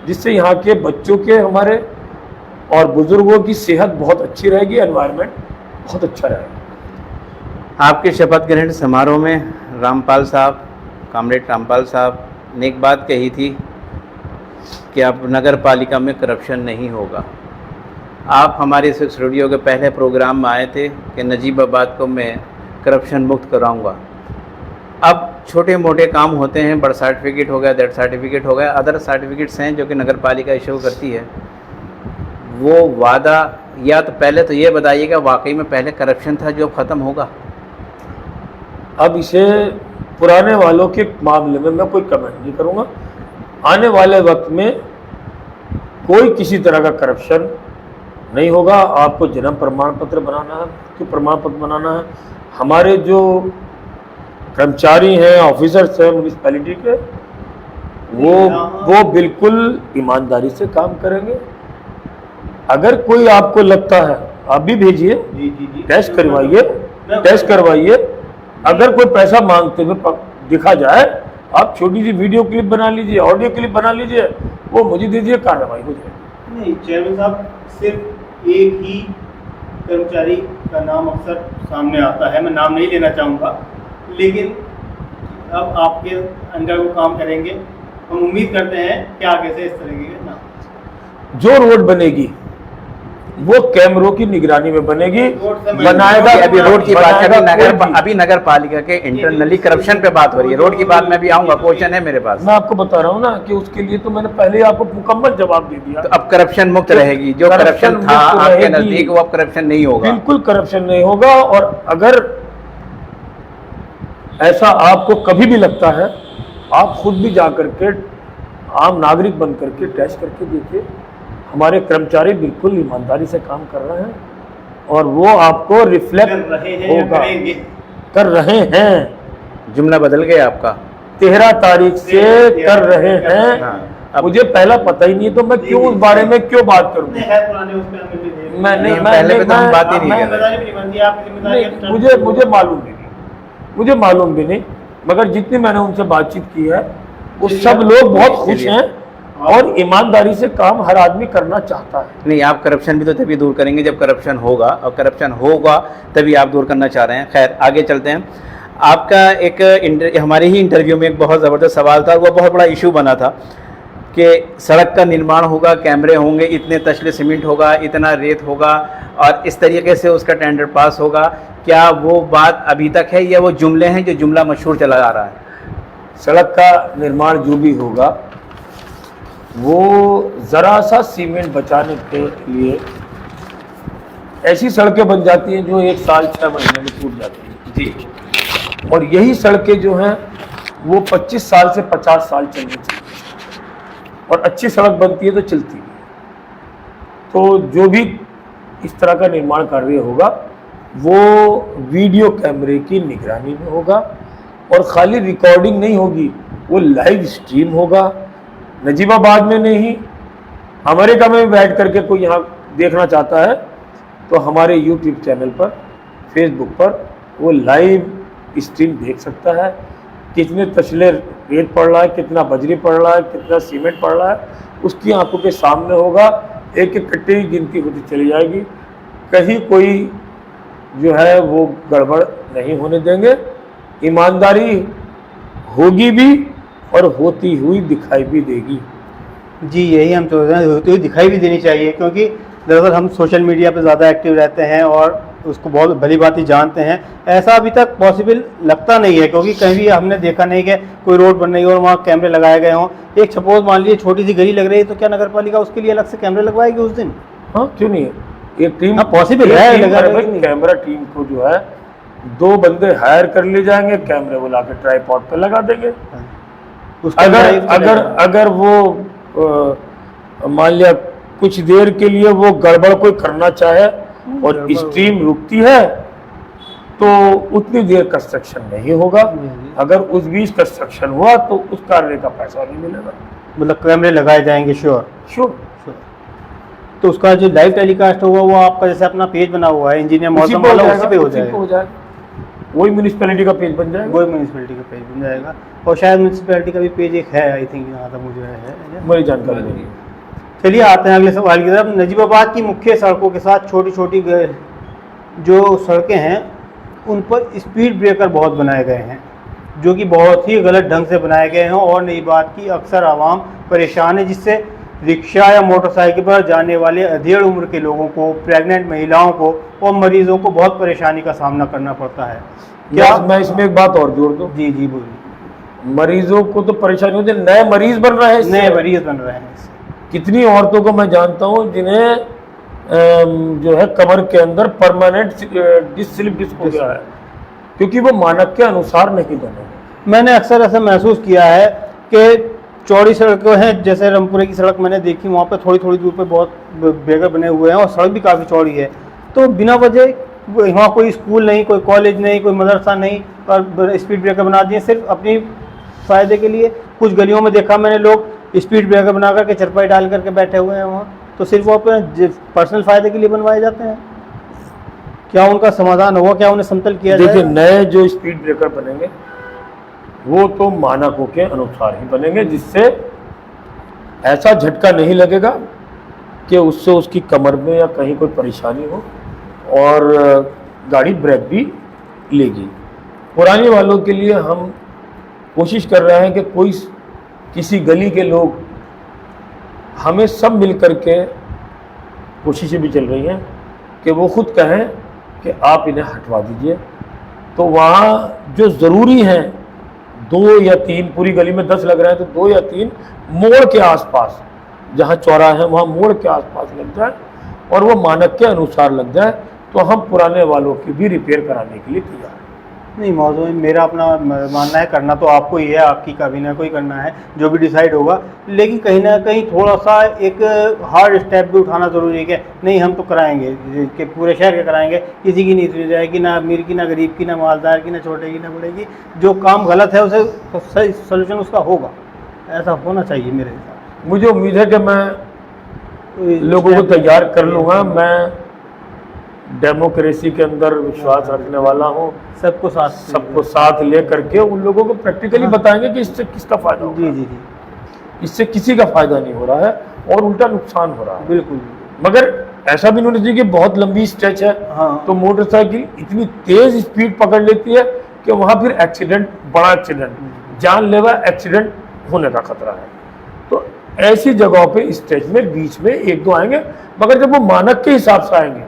B: जिससे यहाँ के बच्चों के, हमारे और बुजुर्गों की सेहत बहुत अच्छी रहेगी, एनवायरनमेंट बहुत अच्छा रहेगा।
A: आपके शपथ ग्रहण समारोह में रामपाल साहब, कामरेड रामपाल साहब ने एक बात कही थी कि अब नगर पालिका में करप्शन नहीं होगा। आप हमारे इस स्टूडियो के पहले प्रोग्राम में आए थे कि नजीबाबाद को मैं करप्शन मुक्त कराऊंगा। अब छोटे मोटे काम होते हैं, बर्थ सर्टिफिकेट हो गया, डेथ सर्टिफिकेट हो गया, अदर सर्टिफिकेट्स हैं जो कि नगर पालिका इशू करती है। वो वादा, या तो पहले तो ये बताइएगा वाकई में पहले करप्शन था जो अब ख़त्म होगा?
B: अब इसे पुराने वालों के मामले में मैं कोई कमेंट नहीं करूँगा। आने वाले वक्त में कोई किसी तरह का करप्शन नहीं होगा। आपको जन्म प्रमाण पत्र बनाना है, मृत्यु प्रमाण पत्र बनाना है। हमारे जो कर्मचारी हैं, ऑफिसर्स हैं म्यूनिसिपैलिटी के, वो बिल्कुल ईमानदारी से काम करेंगे। अगर कोई आपको लगता है, आप भी भेजिए, टेस्ट करवाइए, टेस्ट करवाइए। अगर कोई पैसा मांगते हुए दिखा जाए, आप छोटी सी वीडियो क्लिप बना लीजिए, ऑडियो क्लिप बना लीजिए, वो मुझे दीजिए, कार्रवाई हो जाएगी।
C: नहीं चेयरमैन साहब, सिर्फ एक ही कर्मचारी का नाम अक्सर सामने आता है, मैं नाम नहीं लेना चाहूँगा, लेकिन अब आपके अंडर वो काम करेंगे, हम उम्मीद करते हैं कि आगे से इस तरह के ना।
B: जो रोड बनेगी वो कैमरों की निगरानी में बनेगी, बनाएगा।
A: अभी रोड की बात है, अभी नगर पालिका के इंटरनली करप्शन पे बात हो रही है। रोड की बात में भी आऊंगा, क्वेश्चन है मेरे पास।
B: मैं आपको बता रहा हूँ ना कि उसके लिए तो मैंने पहले आपको मुकम्मल जवाब दे दिया।
A: तो अब करप्शन मुक्त रहेगी, जो करप्शन था आपके नजदीक वो अब करप्शन नहीं होगा।
B: बिल्कुल करप्शन नहीं होगा। और अगर ऐसा आपको कभी भी लगता है, आप खुद भी जा करके आम नागरिक बन करके टेस्ट करके देखिए। हमारे कर्मचारी बिल्कुल ईमानदारी से काम कर रहे हैं और वो आपको रिफ्लेक्ट होगा, कर रहे हैं।
A: जुमला बदल गया आपका।
B: 13 तारीख से कर रहे हैं।
A: हाँ,
B: मुझे पहला पता ही नहीं, तो मैं क्यों उस बारे में क्यों बात करूं? मैं नहीं,
A: पहले तो हम बात ही नहीं कर रहे।
B: मुझे मालूम भी नहीं, मुझे मालूम भी नहीं, मगर जितनी मैंने उनसे बातचीत की है वो सब लोग बहुत खुश हैं और ईमानदारी से काम हर आदमी करना चाहता है।
A: नहीं, आप करप्शन भी तो तभी दूर करेंगे जब करप्शन होगा, और करप्शन होगा तभी आप दूर करना चाह रहे हैं। खैर, आगे चलते हैं। आपका एक हमारे ही इंटरव्यू में एक बहुत ज़बरदस्त सवाल था, वो बहुत बड़ा इशू बना था कि सड़क का निर्माण होगा, कैमरे होंगे, इतने तशले सीमेंट होगा, इतना रेत होगा और इस तरीके से उसका टेंडर पास होगा, क्या वो बात अभी तक है या वो जुमले हैं जो जुमला मशहूर चला आ रहा है?
B: सड़क का निर्माण जो भी होगा वो ज़रा सा सीमेंट बचाने के लिए ऐसी सड़कें बन जाती हैं जो 1 साल 6 महीने में टूट जाती हैं
A: जी।
B: और यही सड़कें जो हैं वो 25 साल से 50 साल चलनी चाहिए और अच्छी सड़क बनती है तो चलती है। तो जो भी इस तरह का निर्माण कार्य होगा वो वीडियो कैमरे की निगरानी में होगा और खाली रिकॉर्डिंग नहीं होगी, वो लाइव स्ट्रीम होगा। नजीबाबाद में नहीं, अमेरिका में बैठ करके कोई यहाँ देखना चाहता है तो हमारे यूट्यूब चैनल पर, फेसबुक पर वो लाइव स्ट्रीम देख सकता है। कितने तशले रेत पड़ रहा है, कितना बजरी पड़ रहा है, कितना सीमेंट पड़ रहा है, उसकी आंखों के सामने होगा। एक एक कट्टे की गिनती होती चली जाएगी। कहीं कोई जो है वो गड़बड़ नहीं होने देंगे। ईमानदारी होगी भी और होती हुई दिखाई भी देगी।
C: जी, यही हम सोच रहे हैं, होती हुई दिखाई भी देनी चाहिए, क्योंकि दरअसल हम सोशल मीडिया पर ज़्यादा एक्टिव रहते हैं और उसको बहुत भली भांति जानते हैं। ऐसा अभी तक पॉसिबल लगता नहीं है, क्योंकि कहीं भी हमने देखा नहीं कि कोई रोड बन रही हो और वहाँ कैमरे लगाए गए हों। एक सपोज मान लीजिए छोटी सी गली लग रही है तो क्या नगर पालिका उसके लिए अलग से कैमरे लगवाएगी उस दिन?
B: हाँ, क्यों नहीं है? एक टीम
C: पॉसिबल है,
B: कैमरा टीम को जो है 2 बंदे हायर कर ले जाएंगे, कैमरे वो लाके ट्राइपॉड पे लगा देंगे। अगर वो मान लिया कुछ देर के लिए वो गड़बड़ कोई करना चाहे और स्ट्रीम रुकती है तो उतनी देर कंस्ट्रक्शन नहीं होगा। अगर उस बीच कंस्ट्रक्शन हुआ तो उस कार्य का पैसा नहीं मिलेगा।
C: मतलब कैमरे लगाए जाएंगे? श्योर। तो उसका जो लाइव टेलीकास्ट होगा वो आपका जैसे अपना पेज बना हुआ है इंजीनियर मौसम वाला, उसी पे हो जाएगा।
B: वही म्यूनिसिपैलिटी का पेज बन जाएगा।
C: वही म्यूनिसिपैलिटी का पेज बन जाएगा। और शायद म्यूनिसिपैलिटी का भी पेज एक है, आई थिंक, यहाँ तक मुझे है,
B: मेरी जानकारी नहीं है।
C: चलिए आते हैं अगले सवाल की तरफ। नजीबाबाद की मुख्य सड़कों के साथ छोटी छोटी जो सड़कें हैं उन पर स्पीड ब्रेकर बहुत बनाए गए हैं, जो कि बहुत ही गलत ढंग से बनाए गए हैं और नजीबाबाद की अक्सर आवाम परेशान है, जिससे रिक्शा या मोटरसाइकिल पर जाने वाले अधेड़ उम्र के लोगों को, प्रेग्नेंट महिलाओं को और मरीजों को बहुत परेशानी का सामना करना पड़ता है।
B: क्या मैं इसमें एक बात और जोड़ दूं?
C: जी बोलिए।
B: मरीजों को तो परेशानी होती है, नए मरीज बन रहे हैं,
C: नए मरीज बन रहे हैं।
B: कितनी औरतों को मैं जानता हूं जिन्हें जो है कमर के अंदर परमानेंट स्लिप डिस्क हो गया है, क्योंकि वो मानक के अनुसार नहीं बने।
C: मैंने अक्सर ऐसा महसूस किया है कि चौड़ी सड़कें हैं, जैसे रामपुरे की सड़क मैंने देखी, वहाँ पे थोड़ी थोड़ी दूर पे बहुत ब्रेकर बने हुए हैं और सड़क भी काफ़ी चौड़ी है, तो बिना वजह वहाँ कोई स्कूल नहीं, कोई कॉलेज नहीं, कोई मदरसा नहीं, और स्पीड ब्रेकर बना दिए सिर्फ अपनी फ़ायदे के लिए। कुछ गलियों में देखा मैंने लोग स्पीड ब्रेकर बना करके चरपाई डाल करके बैठे हुए हैं वहाँ, तो सिर्फ वो अपने पर्सनल फ़ायदे के लिए बनवाए जाते हैं। क्या उनका समाधान होगा? क्या उन्हें समतल किया जाए?
B: देखिए, नए जो स्पीड ब्रेकर बनेंगे वो तो मानकों के अनुसार ही बनेंगे, जिससे ऐसा झटका नहीं लगेगा कि उससे उसकी कमर में या कहीं कोई परेशानी हो और गाड़ी ब्रेक भी लेगी। पुराने वालों के लिए हम कोशिश कर रहे हैं कि कोई किसी गली के लोग, हमें सब मिल कर के कोशिशें भी चल रही हैं कि वो खुद कहें कि आप इन्हें हटवा दीजिए। तो वहाँ जो ज़रूरी हैं 2 या 3, पूरी गली में 10 लग रहे हैं तो 2 या 3 मोड़ के आसपास, जहाँ चौराहा है वहाँ मोड़ के आसपास लग जाए और वो मानक के अनुसार लग जाए, तो हम पुराने वालों की भी रिपेयर कराने के लिए तैयार हैं।
C: नहीं मौजूद मेरा अपना मानना है, करना तो आपको ही है, आपकी कभी ना कोई करना है, जो भी डिसाइड होगा, लेकिन कहीं ना कहीं थोड़ा सा एक हार्ड स्टेप भी उठाना ज़रूरी है कि नहीं हम तो कराएंगे, कि पूरे शहर के कराएंगे, किसी की नहीं सुनी जाएगी, ना अमीर की, ना गरीब की, ना मालदार की, ना छोटे की, ना बड़े की। जो काम गलत है उसे सही सोल्यूशन उसका होगा, ऐसा होना चाहिए मेरे हिसाब।
B: मुझे उम्मीद है कि मैं लोगों को तैयार कर लूँगा। मैं डेमोक्रेसी के अंदर विश्वास रखने वाला हूँ। सबको साथ ले करके उन लोगों को प्रैक्टिकली बताएंगे कि इससे किसका फायदा होगा।
C: जी।
B: इससे किसी का फायदा नहीं हो रहा है और उल्टा नुकसान हो रहा है।
C: बिल्कुल।
B: मगर ऐसा भी नहीं होना चाहिए कि बहुत लंबी स्ट्रेच है।
C: हाँ।
B: तो मोटरसाइकिल इतनी तेज स्पीड पकड़ लेती है कि वहां फिर एक्सीडेंट, बड़ा एक्सीडेंट, जानलेवा एक्सीडेंट होने का खतरा है। तो ऐसी जगहों पे स्टेज में बीच में एक दो आएंगे, मगर जब वो मानक के हिसाब से आएंगे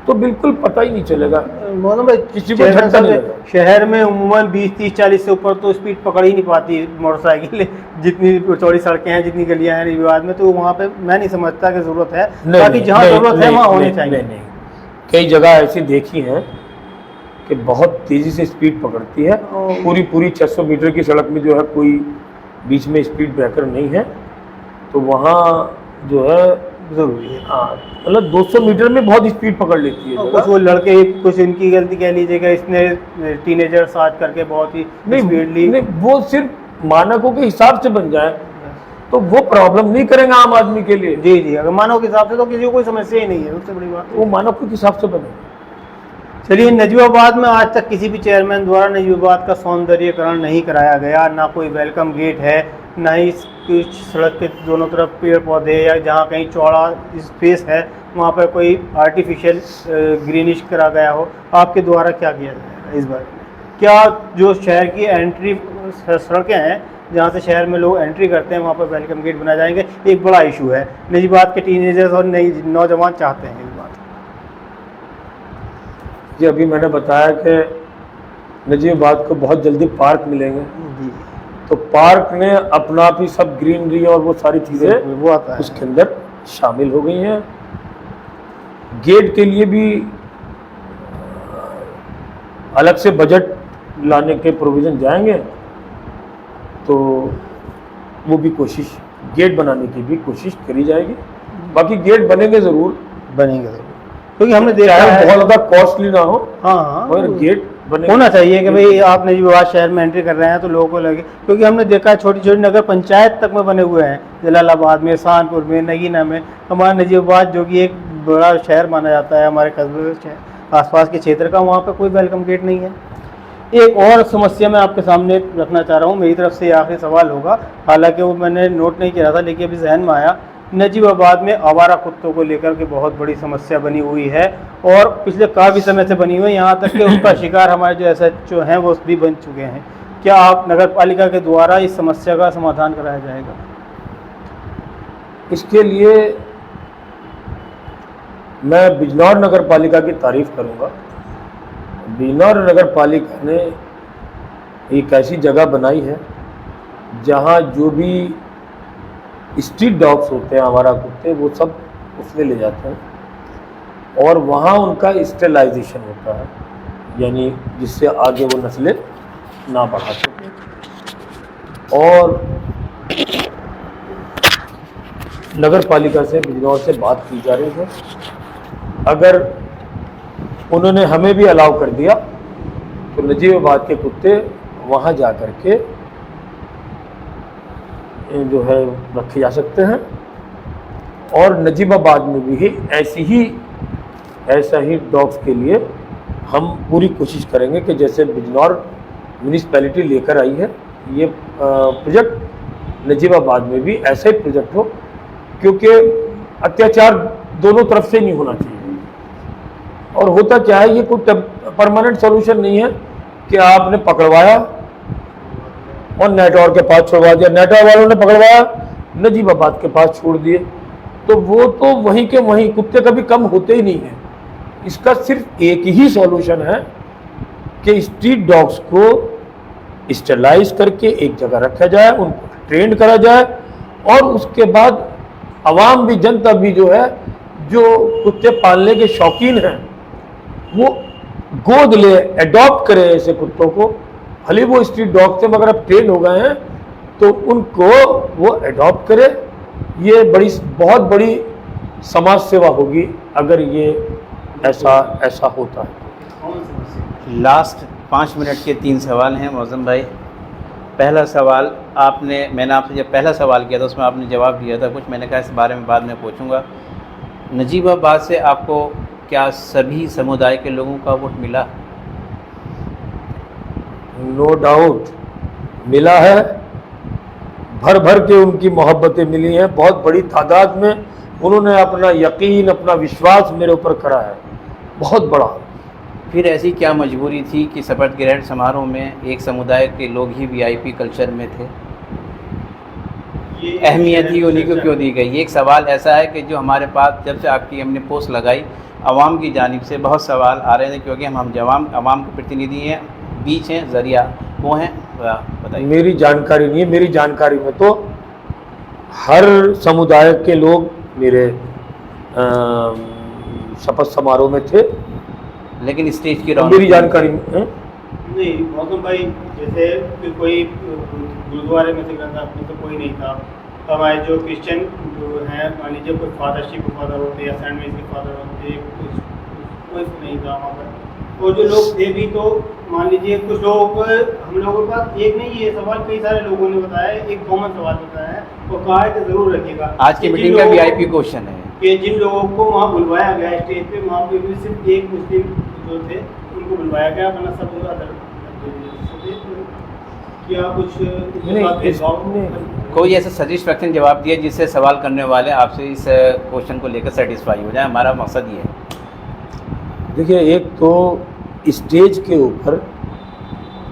B: तो बिल्कुल पता ही नहीं चलेगा,
C: मौलाना भाई
B: किसी को झटका नहीं लगेगा।
C: शहर में उम्मूमन 20-30-40 से ऊपर तो स्पीड पकड़ ही नहीं पाती मोटरसाइकिल, जितनी चौड़ी सड़कें हैं, जितनी गलियां हैं विवाद में, तो वहाँ पे मैं नहीं समझता कि ज़रूरत है, बाकी जहाँ ज़रूरत है वहाँ होनी चाहिए।
B: नहीं, कई जगह ऐसी देखी हैं कि बहुत तेज़ी से स्पीड पकड़ती है, पूरी 600 मीटर की सड़क में जो है कोई बीच में स्पीड ब्रेकर नहीं है, तो वहाँ जो है
C: जरूरी है।
B: हाँ, मतलब 200 मीटर में बहुत स्पीड पकड़ लेती है
C: कुछ वो लड़के, कुछ इनकी गलती कह लीजिएगा, इसने टीनेजर साथ करके बहुत ही स्पीडली,
B: नहीं, वो सिर्फ मानकों के हिसाब से बन जाए तो वो प्रॉब्लम नहीं करेंगे आम आदमी के लिए।
C: जी, अगर मानव के हिसाब से तो किसी को कोई समस्या ही नहीं है, उससे बड़ी बात
B: वो मानकों के हिसाब से बने।
C: चलिए, नजीबाबाद में आज तक किसी भी चेयरमैन द्वारा नजीबाबाद का सौंदर्यीकरण नहीं कराया गया, ना कोई वेलकम गेट है, ना ही कुछ सड़क के दोनों तरफ पेड़ पौधे, या जहाँ कहीं चौड़ा स्पेस है वहाँ पर कोई आर्टिफिशियल ग्रीनिश करा गया हो। आपके द्वारा क्या किया जाएगा इस बारे में? क्या जो शहर की एंट्री सड़कें हैं जहाँ से शहर में लोग एंट्री करते हैं वहाँ पर वेलकम गेट बनाए जाएंगे? एक बड़ा इशू है, नजीबाद के टीनेजर्स और नई नौजवान चाहते हैं इस बात।
B: जी, अभी मैंने बताया कि नजीबाबाद को बहुत जल्दी पार्क मिलेंगे, तो पार्क ने अपना आप ही सब ग्रीनरी और वो सारी चीज़ें
C: वो आता है,
B: उसके अंदर शामिल हो गई हैं। गेट के लिए भी अलग से बजट लाने के प्रोविज़न जाएंगे, तो वो भी कोशिश, गेट बनाने की भी कोशिश करी जाएगी। बाकी गेट बनेंगे ज़रूर,
C: क्योंकि हमने देखा है
B: बहुत ज़्यादा कॉस्टली ना हो,
C: हाँ,
B: मगर गेट बने
C: होना चाहिए कि भाई आप नजीबाबाद शहर में एंट्री कर रहे हैं तो लोगों को लगे, क्योंकि हमने देखा है छोटी छोटी नगर पंचायत तक में बने हुए हैं, जलालाबाद में, शानपुर में, नगीना में। हमारा नजीबाबाद जो कि एक बड़ा शहर माना जाता है हमारे कस्बे आसपास के क्षेत्र का, वहाँ पर कोई वेलकम गेट नहीं है। एक और समस्या मैं आपके सामने रखना चाह रहा हूँ, मेरी तरफ से आखिरी सवाल होगा, हालांकि वो मैंने नोट नहीं किया था लेकिन अभी जहन में आया। नजीबाबाद में आवारा कुत्तों को लेकर के बहुत बड़ी समस्या बनी हुई है और पिछले काफ़ी समय से बनी हुई है, यहाँ तक कि उसका शिकार हमारे जो SHO हैं वो भी बन चुके हैं। क्या आप नगर पालिका के द्वारा इस समस्या का समाधान कराया जाएगा?
B: इसके लिए मैं बिजनौर नगर पालिका की तारीफ करूँगा। बिजनौर नगर पालिका ने एक ऐसी जगह बनाई है जहाँ जो भी स्ट्रीट डॉग्स होते हैं, आवारा कुत्ते, वो सब उसमें ले जाते हैं और वहाँ उनका स्टेलाइजेशन होता है, यानी जिससे आगे वो नस्लें ना बढ़ा सकें। और नगर पालिका से, बिजनौर से बात की जा रही है, अगर उन्होंने हमें भी अलाउ कर दिया तो नजीबाबाद के कुत्ते वहाँ जा कर के जो है रखे जा सकते हैं। और नजीबाबाद में भी ऐसा ही डॉग्स के लिए हम पूरी कोशिश करेंगे कि जैसे बिजनौर म्यूनिसिपैलिटी लेकर आई है ये प्रोजेक्ट, नजीबाबाद में भी ऐसा ही प्रोजेक्ट हो, क्योंकि अत्याचार दोनों तरफ से नहीं होना चाहिए। और होता क्या है, ये कोई परमानेंट सॉल्यूशन नहीं है कि आपने पकड़वाया और नेटवर्क के पास छोड़वा दिया, नेटवर्क वालों ने पकड़वाया, नजीबाबाद के पास छोड़ दिए, तो वो तो वहीं के वहीं, कुत्ते कभी कम होते ही नहीं हैं। इसका सिर्फ एक ही सॉल्यूशन है कि स्ट्रीट डॉग्स को स्टेलाइज करके एक जगह रखा जाए, उनको ट्रेन करा जाए और उसके बाद आवाम भी, जनता भी जो है, जो कुत्ते पालने के शौकीन हैं, वो गोद ले, एडॉप्ट करे ऐसे कुत्तों को। भले वो स्ट्रीट डॉग से मगर अब ट्रेन हो गए हैं तो उनको वो एडॉप्ट करे। ये बहुत बड़ी समाज सेवा होगी अगर ये ऐसा होता है।
A: लास्ट 5 मिनट के 3 सवाल हैं मौज़म भाई। पहला सवाल मैंने आपसे जब पहला सवाल किया था उसमें आपने जवाब दिया था कुछ, मैंने कहा इस बारे में बाद में पूछूंगा। नजीबाबाद से आपको क्या सभी समुदाय के लोगों का वोट मिला?
B: नो डाउट मिला है, भर भर के उनकी मोहब्बतें मिली हैं, बहुत बड़ी तादाद में उन्होंने अपना यकीन, अपना विश्वास मेरे ऊपर करा है, बहुत बड़ा।
A: फिर ऐसी क्या मजबूरी थी कि शपथ ग्रहण समारोह में एक समुदाय के लोग ही VIP कल्चर में थे? अहमियत ही उन्हीं को क्यों दी गई। ये एक सवाल ऐसा है कि जो हमारे पास जब से आपकी हमने पोस्ट लगाई, आवाम की जानिब से बहुत सवाल आ रहे थे, क्योंकि हम आवाम के प्रतिनिधि हैं, बीच हैं, ज़रिया वो हैं। बताइए।
B: मेरी जानकारी नहीं है, मेरी जानकारी में तो हर समुदाय के लोग मेरे शपथ समारोह में थे,
A: लेकिन स्टेज की
B: मेरी जानकारी में
C: नहीं। मौसम भाई, जैसे कि कोई गुरुद्वारे में से ग्रंथ में तो कोई नहीं था। हमारे जो क्रिश्चियन जो हैं, मान लीजिए कोई फादरशिप के फादर होते या सैंडविच के फादर होते, कोई नहीं था वहाँ पर। और जो लोग थे भी, तो मान लीजिए कुछ लोग, हम लोगों के पास एक नहीं, ये सवाल कई सारे लोगों ने बताया है, एक कॉमन सवाल बताया है, वो कहा है कि ज़रूर रखिएगा।
A: आज की मीटिंग का VIP क्वेश्चन है
C: कि जिन लोगों को वहाँ बुलवाया गया स्टेज पे, वहाँ पे भी सिर्फ एक मुस्लिम जो थे उनको बुलवाया गया, वरना सब क्या कुछ
A: कोई ऐसा सेटिस्फैक्शन जवाब दिया जिससे सवाल करने वाले आपसे इस क्वेश्चन को लेकर सेटिस्फाई हो जाए। हमारा मकसद ये है।
B: देखिए, एक तो स्टेज के ऊपर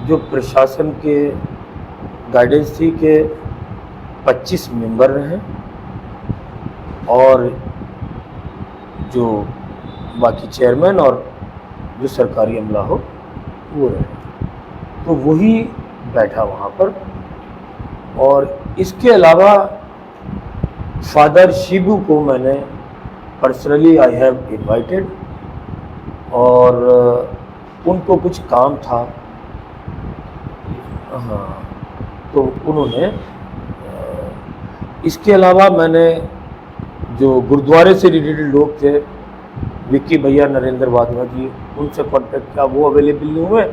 B: जो प्रशासन के गाइडेंस थी कि 25 मेंबर रहे और जो बाकी चेयरमैन और जो सरकारी अमला हो वो रहे, तो वही बैठा वहाँ पर। और इसके अलावा फादर शिबू को मैंने पर्सनली आई हैव इनवाइटेड, और उनको कुछ काम था, हाँ, तो उन्होंने इसके अलावा मैंने जो गुरुद्वारे से रिलेटेड लोग थे, विक्की भैया, नरेंद्र वाधवा जी, उनसे कॉन्टेक्ट किया, वो अवेलेबल नहीं हुए,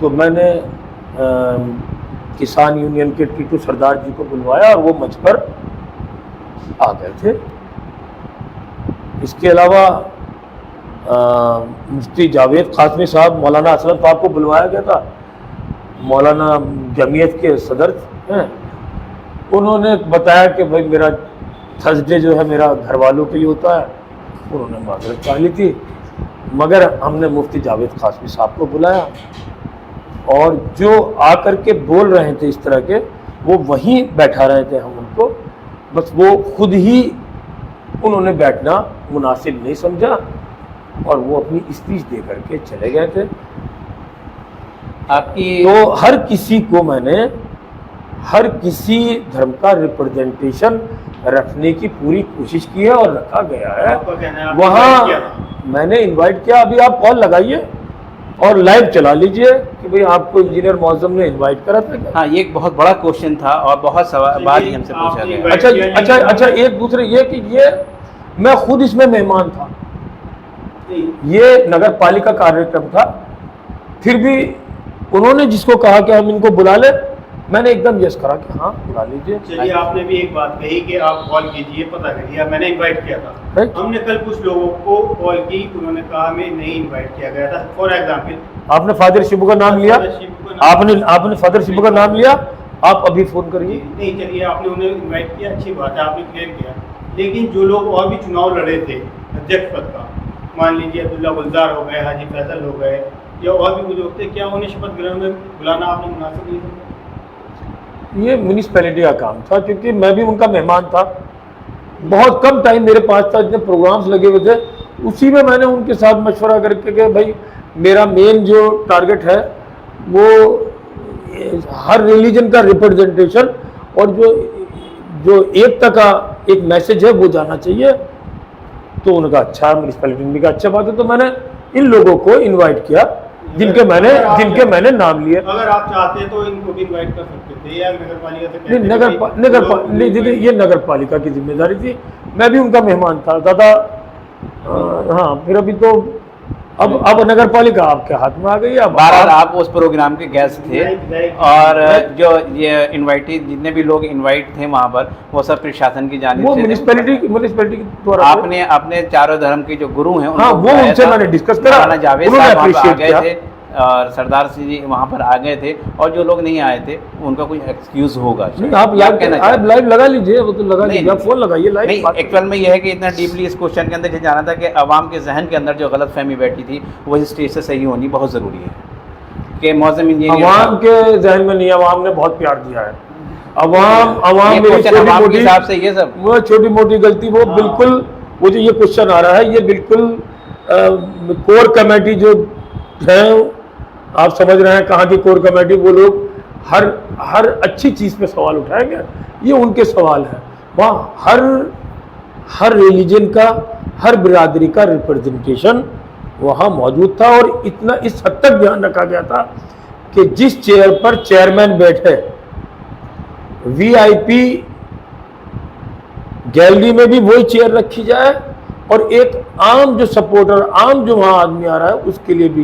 B: तो मैंने किसान यूनियन के टीटू सरदार जी को बुलवाया और वो मंच पर आ गए थे। इसके अलावा मुफ्ती जावेद कासमी साहब, मौलाना असलम साहब को बुलवाया गया था, मौलाना जमीयत के सदर हैं। उन्होंने बताया कि भाई मेरा थर्सडे जो है मेरा घर वालों के लिए होता है, उन्होंने माजरत चाह ली थी, मगर हमने मुफ्ती जावेद कासमी साहब को बुलाया और जो आकर के बोल रहे थे इस तरह के, वो वहीं बैठा रहे थे हम उनको, बस वो खुद ही उन्होंने बैठना मुनासिब नहीं समझा और वो अपनी स्पीच दे करके चले गए थे।
A: आपकी
B: तो हर किसी को मैंने हर किसी धर्म का रिप्रेजेंटेशन रखने की पूरी कोशिश की है और रखा गया है। वहाँ मैंने इनवाइट किया, अभी आप कॉल लगाइए और लाइव चला लीजिए कि भाई आपको इंजीनियर मौजम ने इनवाइट करा था क्या?
A: हाँ, ये एक बहुत बड़ा क्वेश्चन था और बहुत सवाल बाद ही हमसे पूछा गया।
B: अच्छा, एक दूसरे ये कि ये मैं खुद इसमें मेहमान था, ये नगर पालिका कार्यक्रम था, फिर भी उन्होंने जिसको कहा कि हम इनको बुला ले, मैंने एकदम यस करा कि हाँ बुला लीजिए।
C: चलिए, आपने भी एक बात कही कि आप कॉल कीजिए, पता करिए, मैंने इनवाइट किया था। हमने कल कुछ लोगों को कॉल की, उन्होंने कहा हमें नहीं इनवाइट किया गया था। फॉर एग्जाम्पल,
B: आपने फादर शिबू का नाम लिया, आपने फादर शिबू का नाम लिया, आप अभी फोन करिए।
C: नहीं, चलिए, आपने उन्हें इन्वाइट किया, अच्छी बात है, आपने क्लियर किया। लेकिन जो लोग और भी चुनाव लड़े थे अध्यक्ष पद का, मान लीजिए अब्दुल्ला गुलजार हो गए, हाजी फैसल हो गए, या और भी लोग थे, क्या उन्हें शपथ ग्रहण में बुलाना आपने मुनासिब नहीं समझा?
B: ये म्यूनिसिपैलिटी का काम था, क्योंकि मैं भी उनका मेहमान था, बहुत कम टाइम मेरे पास था, इतने प्रोग्राम्स लगे हुए थे, उसी में मैंने उनके साथ मशवरा करके कि भाई मेरा मेन जो टारगेट है वो हर रिलीजन का रिप्रेजेंटेशन और जो एकता का एक मैसेज है वो जाना चाहिए। तो उनका अच्छा, म्यूनिसिपैलिटी का अच्छा बात है, तो मैंने इन लोगों को इनवाइट किया जिनके मैंने नाम लिए।
C: अगर आप चाहते तो इनको भी इनवाइट कर सकते थे, या नगर पालिका से
B: नहीं, देखिए ये नगर पालिका की जिम्मेदारी थी, मैं भी उनका मेहमान था दादा। हाँ, फिर अभी तो अब नगर पालिका आपके हाथ में आ गई है।
A: बहरहाल आप उस प्रोग्राम के गेस्ट थे और जो ये इनवाइटेड जितने भी लोग इनवाइट थे वहाँ पर, वो सब प्रशासन की जानिब से,
B: म्यूनिसिपैलिटी के द्वारा
A: आपने अपने चारों धर्म के जो गुरु हैं
B: हाँ, वो उनसे मैंने डिस्कस करा,
A: जावेद साहब वहाँ पर आ गए थे और सरदार सिंह जी वहाँ पर आ गए थे, और जो लोग नहीं आए थे उनका कोई एक्सक्यूज होगा?
B: नहीं, आप लाइव लगा लीजिए, वो तो लगा लीजिए, आप फोन लगाइए लाइव।
A: नहीं, एक्चुअल में यह है कि इतना डीपली इस क्वेश्चन के अंदर ये जाना था कि अवाम के जहन के अंदर जो गलत फहमी बैठी थी वही स्टेज से सही होनी बहुत ज़रूरी है कि मौसम इंजीनियर
B: अवाम के जहन में नहीं, अवाम ने बहुत प्यार दिया है, अवाम
A: ये
B: मेरी
A: क्वेश्चन
B: छोटी
A: अवाम के
B: मोटी
A: हिसाब से ये सब
B: वो छोटी मोटी गलती वो बिल्कुल, वो जो ये क्वेश्चन आ रहा है ये बिल्कुल कोर कमेटी जो है, आप समझ रहे हैं कहाँ की कोर कमेटी, वो लोग हर अच्छी चीज़ पे सवाल उठाएंगे, ये उनके सवाल है। वहाँ हर रिलीजन का, हर बिरादरी का रिप्रेजेंटेशन वहाँ मौजूद था, और इतना इस हद तक ध्यान रखा गया था कि जिस चेयर पर चेयरमैन बैठे, वीआईपी गैलरी में भी वही चेयर रखी जाए, और एक आम जो सपोर्टर, आम जो वहाँ आदमी आ रहा है उसके लिए भी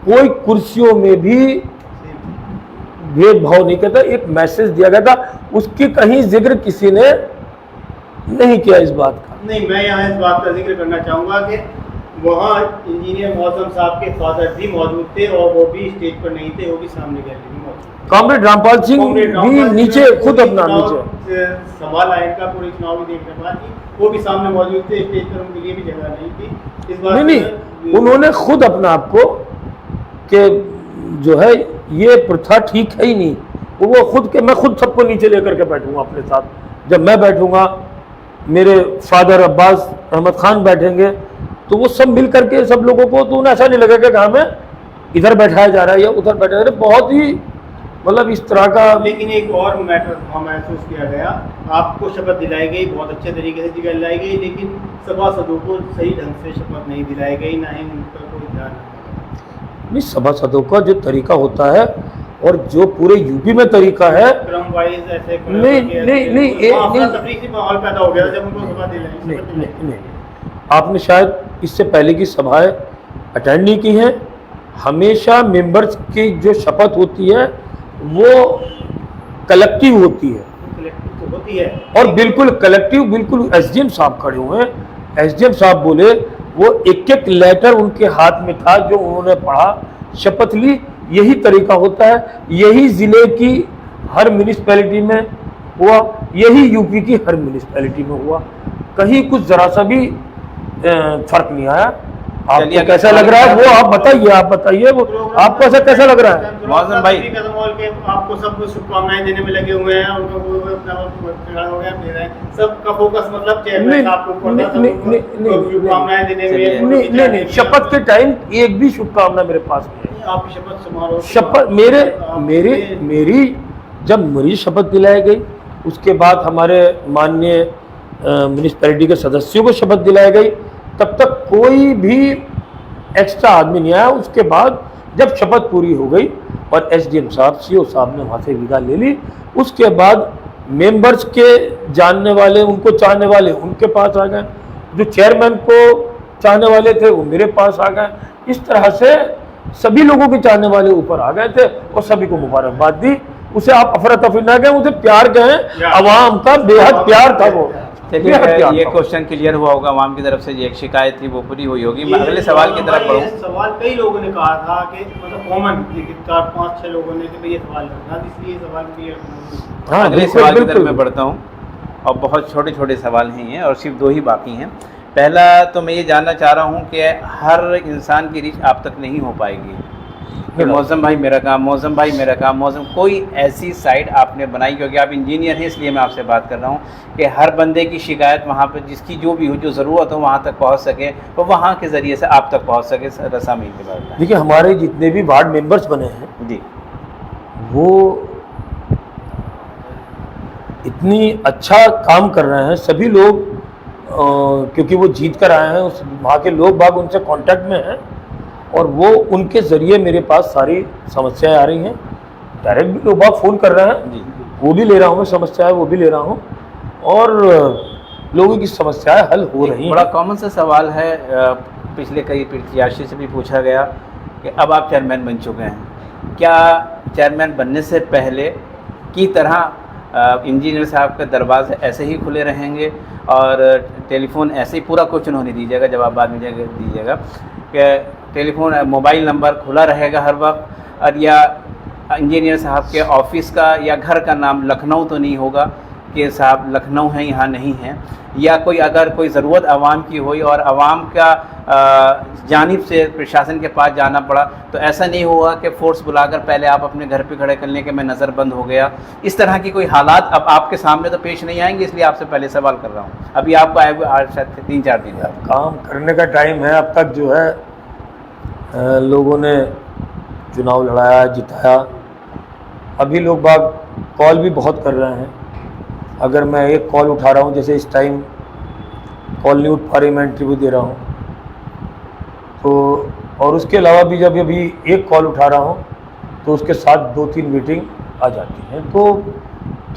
B: कोई कुर्सियों में भी भेदभाव नहीं करता। एक मैसेज दिया गया था, उसकी कहीं जिक्र किसी ने नहीं किया इस बात का।
C: नहीं, मैं यहाँ इस बात का जिक्र करना चाहूँगा कि वहाँ इंजीनियर मौसम साहब के फादर भी मौजूद थे, और वो भी स्टेज पर नहीं थे, वो भी सामने गैलरी में मौजूद थे।
B: कॉमरेड रामपाल सिंह भी नीचे खुद अपना नीचे
C: सवाल आया इनका, पूरी चुनाव भी देखने बाद वो भी सामने मौजूद थे, स्टेज पर उनके लिए भी जगह नहीं थी। इस बात
B: नहीं, उन्होंने खुद अपना आपको कि जो है ये प्रथा ठीक है ही नहीं, वो खुद के, मैं खुद सबको नीचे लेकर के बैठूंगा अपने साथ। जब मैं बैठूंगा, मेरे फादर अब्बास अहमद खान बैठेंगे, तो वो सब मिल करके सब लोगों को, तो उन्हें ऐसा नहीं लगेगा कि हमें इधर बैठाया जा रहा है या उधर बैठाया जा रहा है। बहुत ही मतलब इस तरह का।
C: लेकिन एक और मैटर वहाँ महसूस किया गया, आपको शपथ दिलाई गई, बहुत अच्छे तरीके से दिलाई गई, लेकिन सभासदों को सही ढंग से शपथ नहीं दिलाई गई, ना ही उन पर कोई ध्यान नहीं।
B: सभासदों का जो तरीका होता है और जो पूरे यूपी में तरीका है,
C: क्रम वाइज ऐसे
B: नहीं,
C: तफरीकी माहौल पैदा हो गया जब उनको सभा दिलाई।
B: नहीं, आपने शायद इससे पहले की सभाएं अटेंड नहीं की हैं। हमेशा मेंबर्स की जो शपथ होती है वो कलेक्टिव होती है, और बिल्कुल कलेक्टिव, बिल्कुल एसडीएम साहब खड़े हुए हैं, एसडीएम साहब बोले, वो एक एक लेटर उनके हाथ में था जो उन्होंने पढ़ा, शपथ ली। यही तरीका होता है, यही जिले की हर म्यूनिसिपैलिटी में हुआ, यही यूपी की हर म्यूनिसिपैलिटी में हुआ, कहीं कुछ जरा सा भी फर्क नहीं आया। आपको कैसा लग रहा है वो आप बताइए वो आपको ऐसा कैसा लग रहा है?
C: मौसम भाई आपको सब शुभकामनाएं देने में लगे हुए हैं, उनको अपना हो गया, सबका फोकस मतलब चेयरमैन साहब को शुभकामनाएं देने में।
B: नहीं, शपथ के टाइम एक भी शुभकामना मेरे पास नहीं है।
C: आपकी शपथ समारोह,
B: शपथ मेरी जब मेरी शपथ दिलाई गई, उसके बाद हमारे माननीय म्यूनिसिपैलिटी के सदस्यों को शपथ दिलाई गई, तब तक कोई भी एक्स्ट्रा आदमी नहीं आया। उसके बाद जब शपथ पूरी हो गई और एसडीएम साहब, सीओ साहब ने वहाँ से विदा ले ली, उसके बाद मेंबर्स के जानने वाले, उनको चाहने वाले उनके पास आ गए, जो चेयरमैन को चाहने वाले थे वो मेरे पास आ गए। इस तरह से सभी लोगों के चाहने वाले ऊपर आ गए थे और सभी को मुबारकबाद दी। उसे आप अफरा तफरी ना कहें, उसे प्यार कहें, अवाम का बेहद प्यार था वो।
A: चलिए, ये क्वेश्चन क्लियर हुआ होगा, आवाम की तरफ से ये एक शिकायत थी वो पूरी हुई होगी। मैं अगले सवाल की तरफ बढ़ूँ।
C: सवाल कई लोगों ने कहा था कि मतलब कॉमन 4-5-6 लोगों ने कि भाई ये सवाल करना, इसलिए सवाल क्लियर।
A: अगले सवाल की तरफ मैं बढ़ता हूँ, और बहुत छोटे छोटे सवाल हैं ये, और सिर्फ 2 ही बाकी हैं। पहला तो मैं ये जानना चाह रहा हूँ कि हर इंसान की रीच आप तक नहीं हो पाएगी कि मौसम भाई मेरा काम, मौसम भाई मेरा काम, मौसम, कोई ऐसी साइट आपने बनाई, क्योंकि आप इंजीनियर हैं इसलिए मैं आपसे बात कर रहा हूँ कि हर बंदे की शिकायत वहाँ पर जिसकी जो भी हो, जो ज़रूरत हो वहाँ तक पहुँच सके, तो वहाँ के ज़रिए से आप तक पहुँच सके। रसामीन के बारे में
B: देखिए, हमारे जितने भी वार्ड मेंबर्स बने हैं
A: जी,
B: वो इतनी अच्छा काम कर रहे हैं, सभी लोग क्योंकि वो जीत कर आए हैं, उस वहाँ के लोग बाग उनसे कांटेक्ट में हैं, और वो उनके ज़रिए मेरे पास सारी समस्याएं आ रही हैं। डायरेक्ट भी लोग बाग फ़ोन कर रहे हैं जी, वो भी ले रहा हूँ मैं समस्याएं, वो भी ले रहा हूँ, और लोगों की समस्याएं हल हो रही हैं।
A: बड़ा कॉमन सा सवाल है, पिछले कई प्रत्याशी से भी पूछा गया कि अब आप चेयरमैन बन चुके हैं, क्या चेयरमैन बनने से पहले की तरह इंजीनियर साहब के दरवाजे ऐसे ही खुले रहेंगे और टेलीफोन ऐसे ही, पूरा क्वेश्चन होने दीजिएगा, जवाब बाद में दीजिएगा, कि टेलीफोन मोबाइल नंबर खुला रहेगा हर वक्त, और या इंजीनियर साहब के ऑफिस का या घर का नाम लखनऊ तो नहीं होगा कि साहब लखनऊ है यहाँ नहीं है, या कोई अगर कोई ज़रूरत आवाम की हुई और आवाम का जानिब से प्रशासन के पास जाना पड़ा, तो ऐसा नहीं हुआ कि फ़ोर्स बुलाकर पहले आप अपने घर पे खड़े कर लें कि मैं नज़रबंद हो गया? इस तरह की कोई हालात अब आपके सामने तो पेश नहीं आएंगे, इसलिए आपसे पहले सवाल कर रहा हूँ। अभी आपको आए हुए आज शायद 3-4 दिन
B: अब काम करने का टाइम है। अब तक जो है लोगों ने चुनाव लड़ाया, जिताया। अभी लोग बाग कॉल भी बहुत कर रहे हैं। अगर मैं एक कॉल उठा रहा हूँ, जैसे इस टाइम कॉल नहीं उठ पा रही, मैं इंटरव्यू दे रहा हूँ, तो और उसके अलावा भी जब अभी एक कॉल उठा रहा हूँ तो उसके साथ 2-3 मीटिंग आ जाती हैं। तो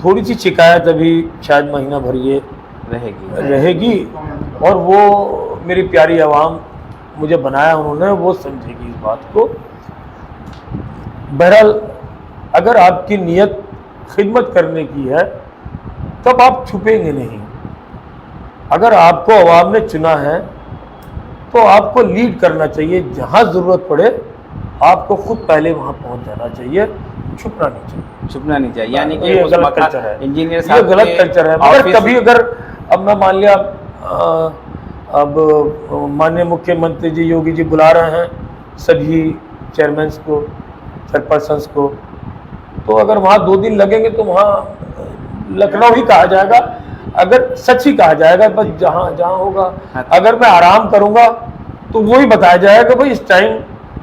B: थोड़ी सी शिकायत अभी शायद महीना भर ये रहेगी और वो मेरी प्यारी आवाम मुझे बनाया उन्होंने, वो समझेगी इस बात को। बहरहाल अगर आपकी नीयत खिदमत करने की है तब आप छुपेंगे नहीं। अगर आपको आवाम ने चुना है तो आपको लीड करना चाहिए। जहाँ ज़रूरत पड़े आपको खुद पहले वहाँ पहुँच जाना चाहिए, छुपना नहीं चाहिए।
A: छुपना नहीं चाहिए, यानी कि
B: ये गलत कल्चर है,
A: इंजीनियर
B: ये
A: साहब
B: गलत कल्चर है। मगर कभी अगर अब मैं मान लिया अब माननीय मुख्यमंत्री जी योगी जी बुला रहे हैं सभी चेयरमैन को, चेयरपर्सन्स को, तो अगर वहाँ 2 दिन लगेंगे तो वहाँ लखनऊ ही कहा जाएगा, अगर सच ही कहा जाएगा, बस जहाँ जहाँ होगा। अगर मैं आराम करूँगा तो वही बताया जाएगा भाई इस टाइम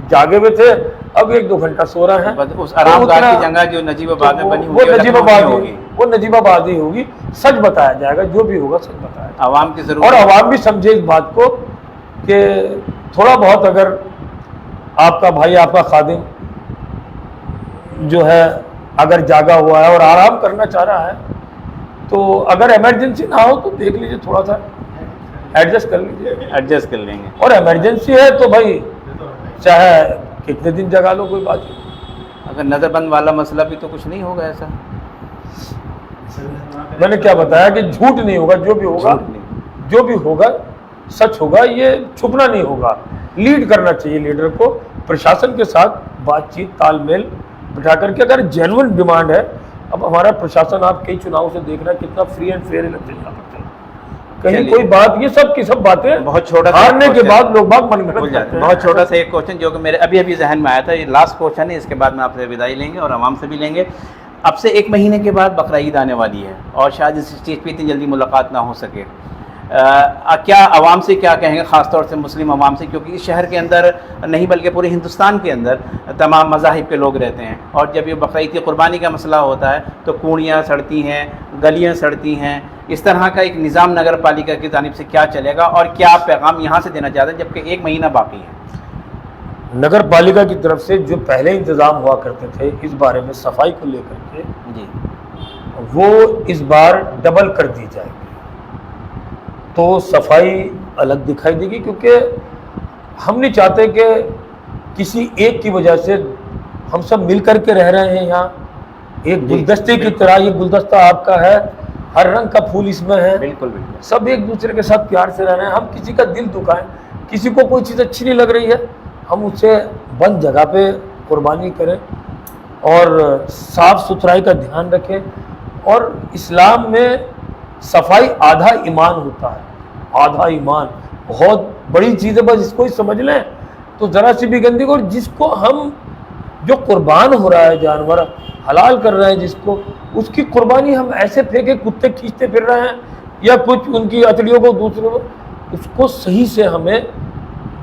B: जागे हुए थे, अब 1-2 घंटा सो रहे हैं।
A: उस आरामगाह की जगह जो नजीबाबाद में बनी
B: वो नजीबाबाद ही होगी। सच बताया जाएगा, जो भी होगा सच बताया जाएगा।
A: आवाम की जरूरत,
B: और आवाम भी समझे इस बात को कि थोड़ा बहुत अगर आपका भाई, आपका खादिम जो है अगर जागा हुआ है और आराम करना चाह रहा है, तो अगर इमरजेंसी ना हो तो देख लीजिए, थोड़ा सा एडजस्ट कर लीजिए,
A: एडजस्ट कर लेंगे।
B: और इमरजेंसी है तो भाई चाहे कितने दिन जगा लो, कोई बात नहीं।
A: अगर नज़रबंद वाला मसला भी तो कुछ नहीं होगा ऐसा।
B: मैंने क्या बताया कि झूठ नहीं होगा, जो भी होगा सच होगा, ये छुपना नहीं होगा। लीड करना चाहिए लीडर को, प्रशासन के साथ बातचीत तालमेल बिठा करके। अगर जेन्युइन डिमांड है, अब हमारा प्रशासन आप कई चुनाव से देख रहे हैं कितना फ्री एंड फेयर इलेक्शन यहाँ पर चल रहा है, कहीं कोई बात, ये सब की सब बातें
A: बहुत छोटा
B: हारने के बाद लोग बात मन
A: भूल जाते हैं। बहुत छोटा सा एक क्वेश्चन जो कि मेरे अभी अभी जहन में आया था, ये लास्ट क्वेश्चन है, इसके बाद में आपसे विदाई लेंगे और आवाम से भी लेंगे। अब से 1 महीने के बाद बकरा ईद आने वाली है और शायद इस चीज़ पर इतनी जल्दी मुलाकात ना हो सके। क्या आवाम से क्या कहेंगे, ख़ासतौर से मुस्लिम आवाम से, क्योंकि इस शहर के अंदर नहीं बल्कि पूरे हिंदुस्तान के अंदर तमाम मज़ाहिब के लोग रहते हैं, और जब ये बकरा ईद की कुर्बानी का मसला होता है तो कूड़ियाँ सड़ती हैं, गलियाँ सड़ती हैं। इस तरह का एक निज़ाम नगर पालिका की जानिब से क्या चलेगा और क्या आप पैगाम यहाँ से देना चाहते हैं जबकि 1 महीना बाकी है?
B: नगर पालिका की तरफ से जो पहले इंतज़ाम हुआ करते थे इस बारे में सफाई को लेकर के
A: जी,
B: वो इस बार डबल कर दी जाएगी, तो सफाई अलग दिखाई देगी। क्योंकि हम नहीं चाहते कि किसी एक की वजह से हम सब मिल कर के रह रहे हैं यहाँ एक गुलदस्ते की तरह। ये गुलदस्ता आपका है, हर रंग का फूल इसमें है,
A: बिल्कुल बिल्कुल,
B: सब एक दूसरे के साथ प्यार से रह रहे हैं। हम किसी का दिल दुखाएं, किसी को कोई चीज़ अच्छी नहीं लग रही है, हम उसे बंद जगह पे कुर्बानी करें और साफ सुथराई का ध्यान रखें। और इस्लाम में सफाई आधा ईमान होता है, आधा ईमान बहुत बड़ी चीज़ है, बस इसको ही समझ लें तो ज़रा सी भी गंदगी। और जिसको हम जो कुर्बान हो रहा है, जानवर हलाल कर रहे हैं जिसको, उसकी कुर्बानी हम ऐसे फेंके कुत्ते खींचते फिर रहे हैं या कुछ उनकी अतड़ियों को दूसरों को, उसको सही से हमें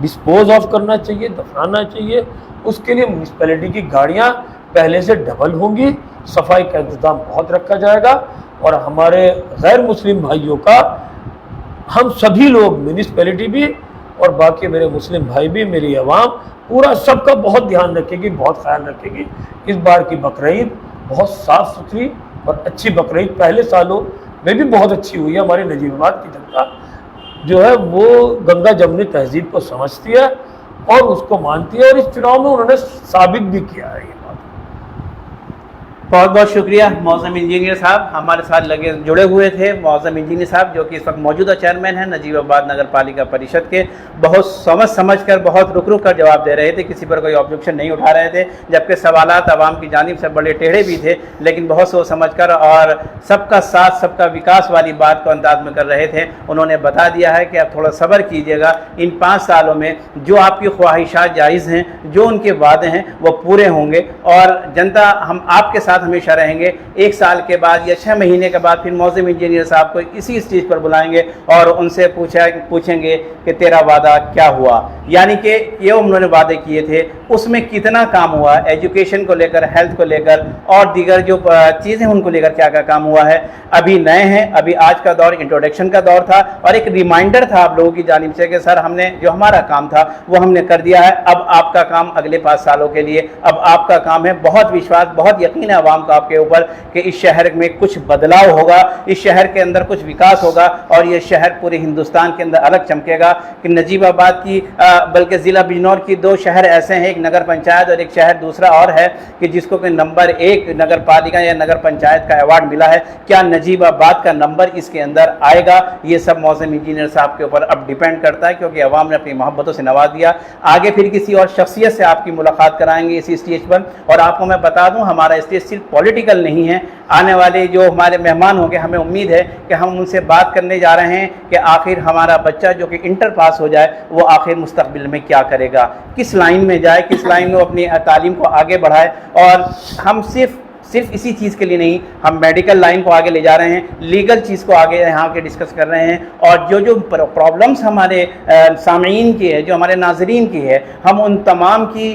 B: डिस्पोज ऑफ करना चाहिए, दफनाना चाहिए। उसके लिए म्यूनिसिपैलिटी की गाड़ियाँ पहले से डबल होंगी, सफाई का इंतज़ाम बहुत रखा जाएगा। और हमारे गैर मुस्लिम भाइयों का, हम सभी लोग, म्यूनिसिपैलिटी भी और बाकी मेरे मुस्लिम भाई भी, मेरी आवाम पूरा सबका बहुत ध्यान रखेगी, बहुत ख्याल रखेगी। इस बार की बकरीद बहुत साफ़ सुथरी और अच्छी बकरीद पहले सालों में भी बहुत अच्छी हुई है। हमारी नजीबाबाद की जनता जो है वो गंगा जमुनी तहजीब को समझती है और उसको मानती है, और इस चुनाव में उन्होंने साबित भी किया है ये बात।
A: बहुत बहुत शुक्रिया मौज़म इंजीनियर साहब, हमारे साथ लगे जुड़े हुए थे। मौज़म इंजीनियर साहब जो कि इस वक्त मौजूदा चेयरमैन हैं नजीबाबाद नगर पालिका परिषद के, बहुत समझ कर, बहुत रुक रुक कर जवाब दे रहे थे, किसी पर कोई ऑब्जेक्शन नहीं उठा रहे थे, जबकि सवालात आवाम की जानिब से बड़े टेढ़े भी थे, लेकिन बहुत सोच समझ कर और सबका साथ सबका विकास वाली बात को अंदाज में कर रहे थे। उन्होंने बता दिया है कि आप थोड़ा सब्र कीजिएगा, इन 5 सालों में जो आपकी ख्वाहिशात जायज़ हैं, जो उनके वादे हैं वो पूरे होंगे और जनता हम आपके साथ हमेशा रहेंगे। 1 साल के बाद या 6 महीने के बाद फिर मौज़म इंजीनियर साहब को इसी स्टेज पर बुलाएंगे और उनसे पूछेंगे कि तेरा वादा क्या हुआ, यानी कि ये उन्होंने वादे किए थे उसमें कितना काम हुआ, एजुकेशन को लेकर, हेल्थ को लेकर और दीगर जो चीज़ें उनको लेकर क्या क्या काम हुआ है। अभी नए हैं, अभी आज का दौर इंट्रोडक्शन का दौर था और एक रिमाइंडर था आप लोगों की जानिब से कि सर हमने जो हमारा काम था वो हमने कर दिया है, अब आपका काम अगले 5 सालों के लिए, अब आपका काम है। बहुत विश्वास, बहुत यकीन है आवाम का आपके ऊपर कि इस शहर में कुछ बदलाव होगा, इस शहर के अंदर कुछ विकास होगा और ये शहर पूरे हिंदुस्तान के अंदर अलग चमकेगा। कि नजीबाबाद की बल्कि ज़िला बिजनौर की 2 शहर ऐसे हैं, एक नगर पंचायत और एक शहर दूसरा और है कि जिसको कि नंबर 1 नगर पालिका या नगर पंचायत का अवार्ड मिला है। क्या नजीबाबाद का नंबर इसके अंदर आएगा, ये सब मौज़म इंजीनियर साहब के ऊपर अब डिपेंड करता है, क्योंकि अवाम ने अपनी मोहब्बतों से नवाज दिया। आगे फिर किसी और शख्सियत से आपकी मुलाकात कराएंगे इसी स्टेज पर। और आपको मैं बता दूं हमारा स्टेज सिर्फ पॉलिटिकल नहीं है, आने वाले जो हमारे मेहमान होंगे हमें उम्मीद है कि हम उनसे बात करने जा रहे हैं कि आखिर हमारा बच्चा जो कि इंटर पास हो जाए वो आखिर मुस्तकबिल में क्या करेगा, किस लाइन में जाए, किस लाइन में अपनी तालीम को आगे बढ़ाए। और हम सिर्फ इसी चीज़ के लिए नहीं, हम मेडिकल लाइन को आगे ले जा रहे हैं, लीगल चीज़ को आगे यहाँ के डिस्कस कर रहे हैं और जो प्रॉब्लम्स हमारे सामीन की है, जो हमारे नाजरीन की है, हम उन तमाम की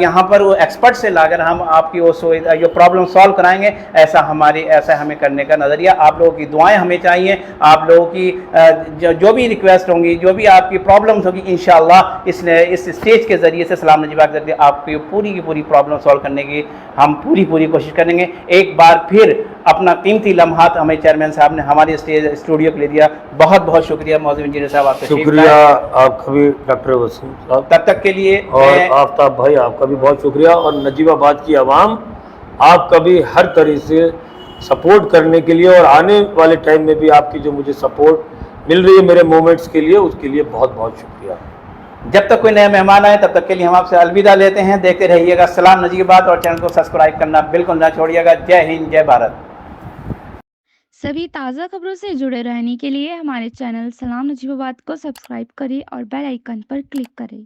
A: यहाँ पर वो एक्सपर्ट से लाकर हम आपकी वो जो प्रॉब्लम सॉल्व कराएंगे। ऐसा हमें करने का नज़रिया, आप लोगों की दुआएं हमें चाहिए, आप लोगों की जो भी रिक्वेस्ट होंगी, जो भी आपकी प्रॉब्लम्स होगी, इंशाअल्लाह इस स्टेज के ज़रिए से, सलाम नजीबाबाद के ज़रिए आपकी पूरी की पूरी प्रॉब्लम सॉल्व करने की हम पूरी कोशिश करेंगे। एक बार फिर अपना कीमती लम्हात हमें चेयरमैन साहब ने हमारे स्टूडियो के लिए दिया। बहुत बहुत शुक्रिया मौज़म इंजीनियर साहब, आपका
B: शुक्रिया। आपका भी डॉक्टर वसीम साहब,
A: तब तक के लिए,
B: और आफ्ताब भाई आपका भी बहुत शुक्रिया। और नजीबाबाद की आवाम आपका भी हर तरह से सपोर्ट करने के लिए और आने वाले टाइम में भी आपकी जो मुझे सपोर्ट मिल रही है मेरे मूवमेंट्स के लिए, उसके लिए बहुत बहुत शुक्रिया।
A: जब तक कोई नया मेहमान आए तब तक के लिए हम आपसे अलविदा लेते हैं। देखते रहिएगा सलाम नजीबाबाद और चैनल को सब्सक्राइब करना बिल्कुल ना छोड़िएगा। जय हिंद, जय भारत।
D: सभी ताज़ा खबरों से जुड़े रहने के लिए हमारे चैनल सलाम नजीबाबाद को सब्सक्राइब करें और बेल आइकन पर क्लिक करें।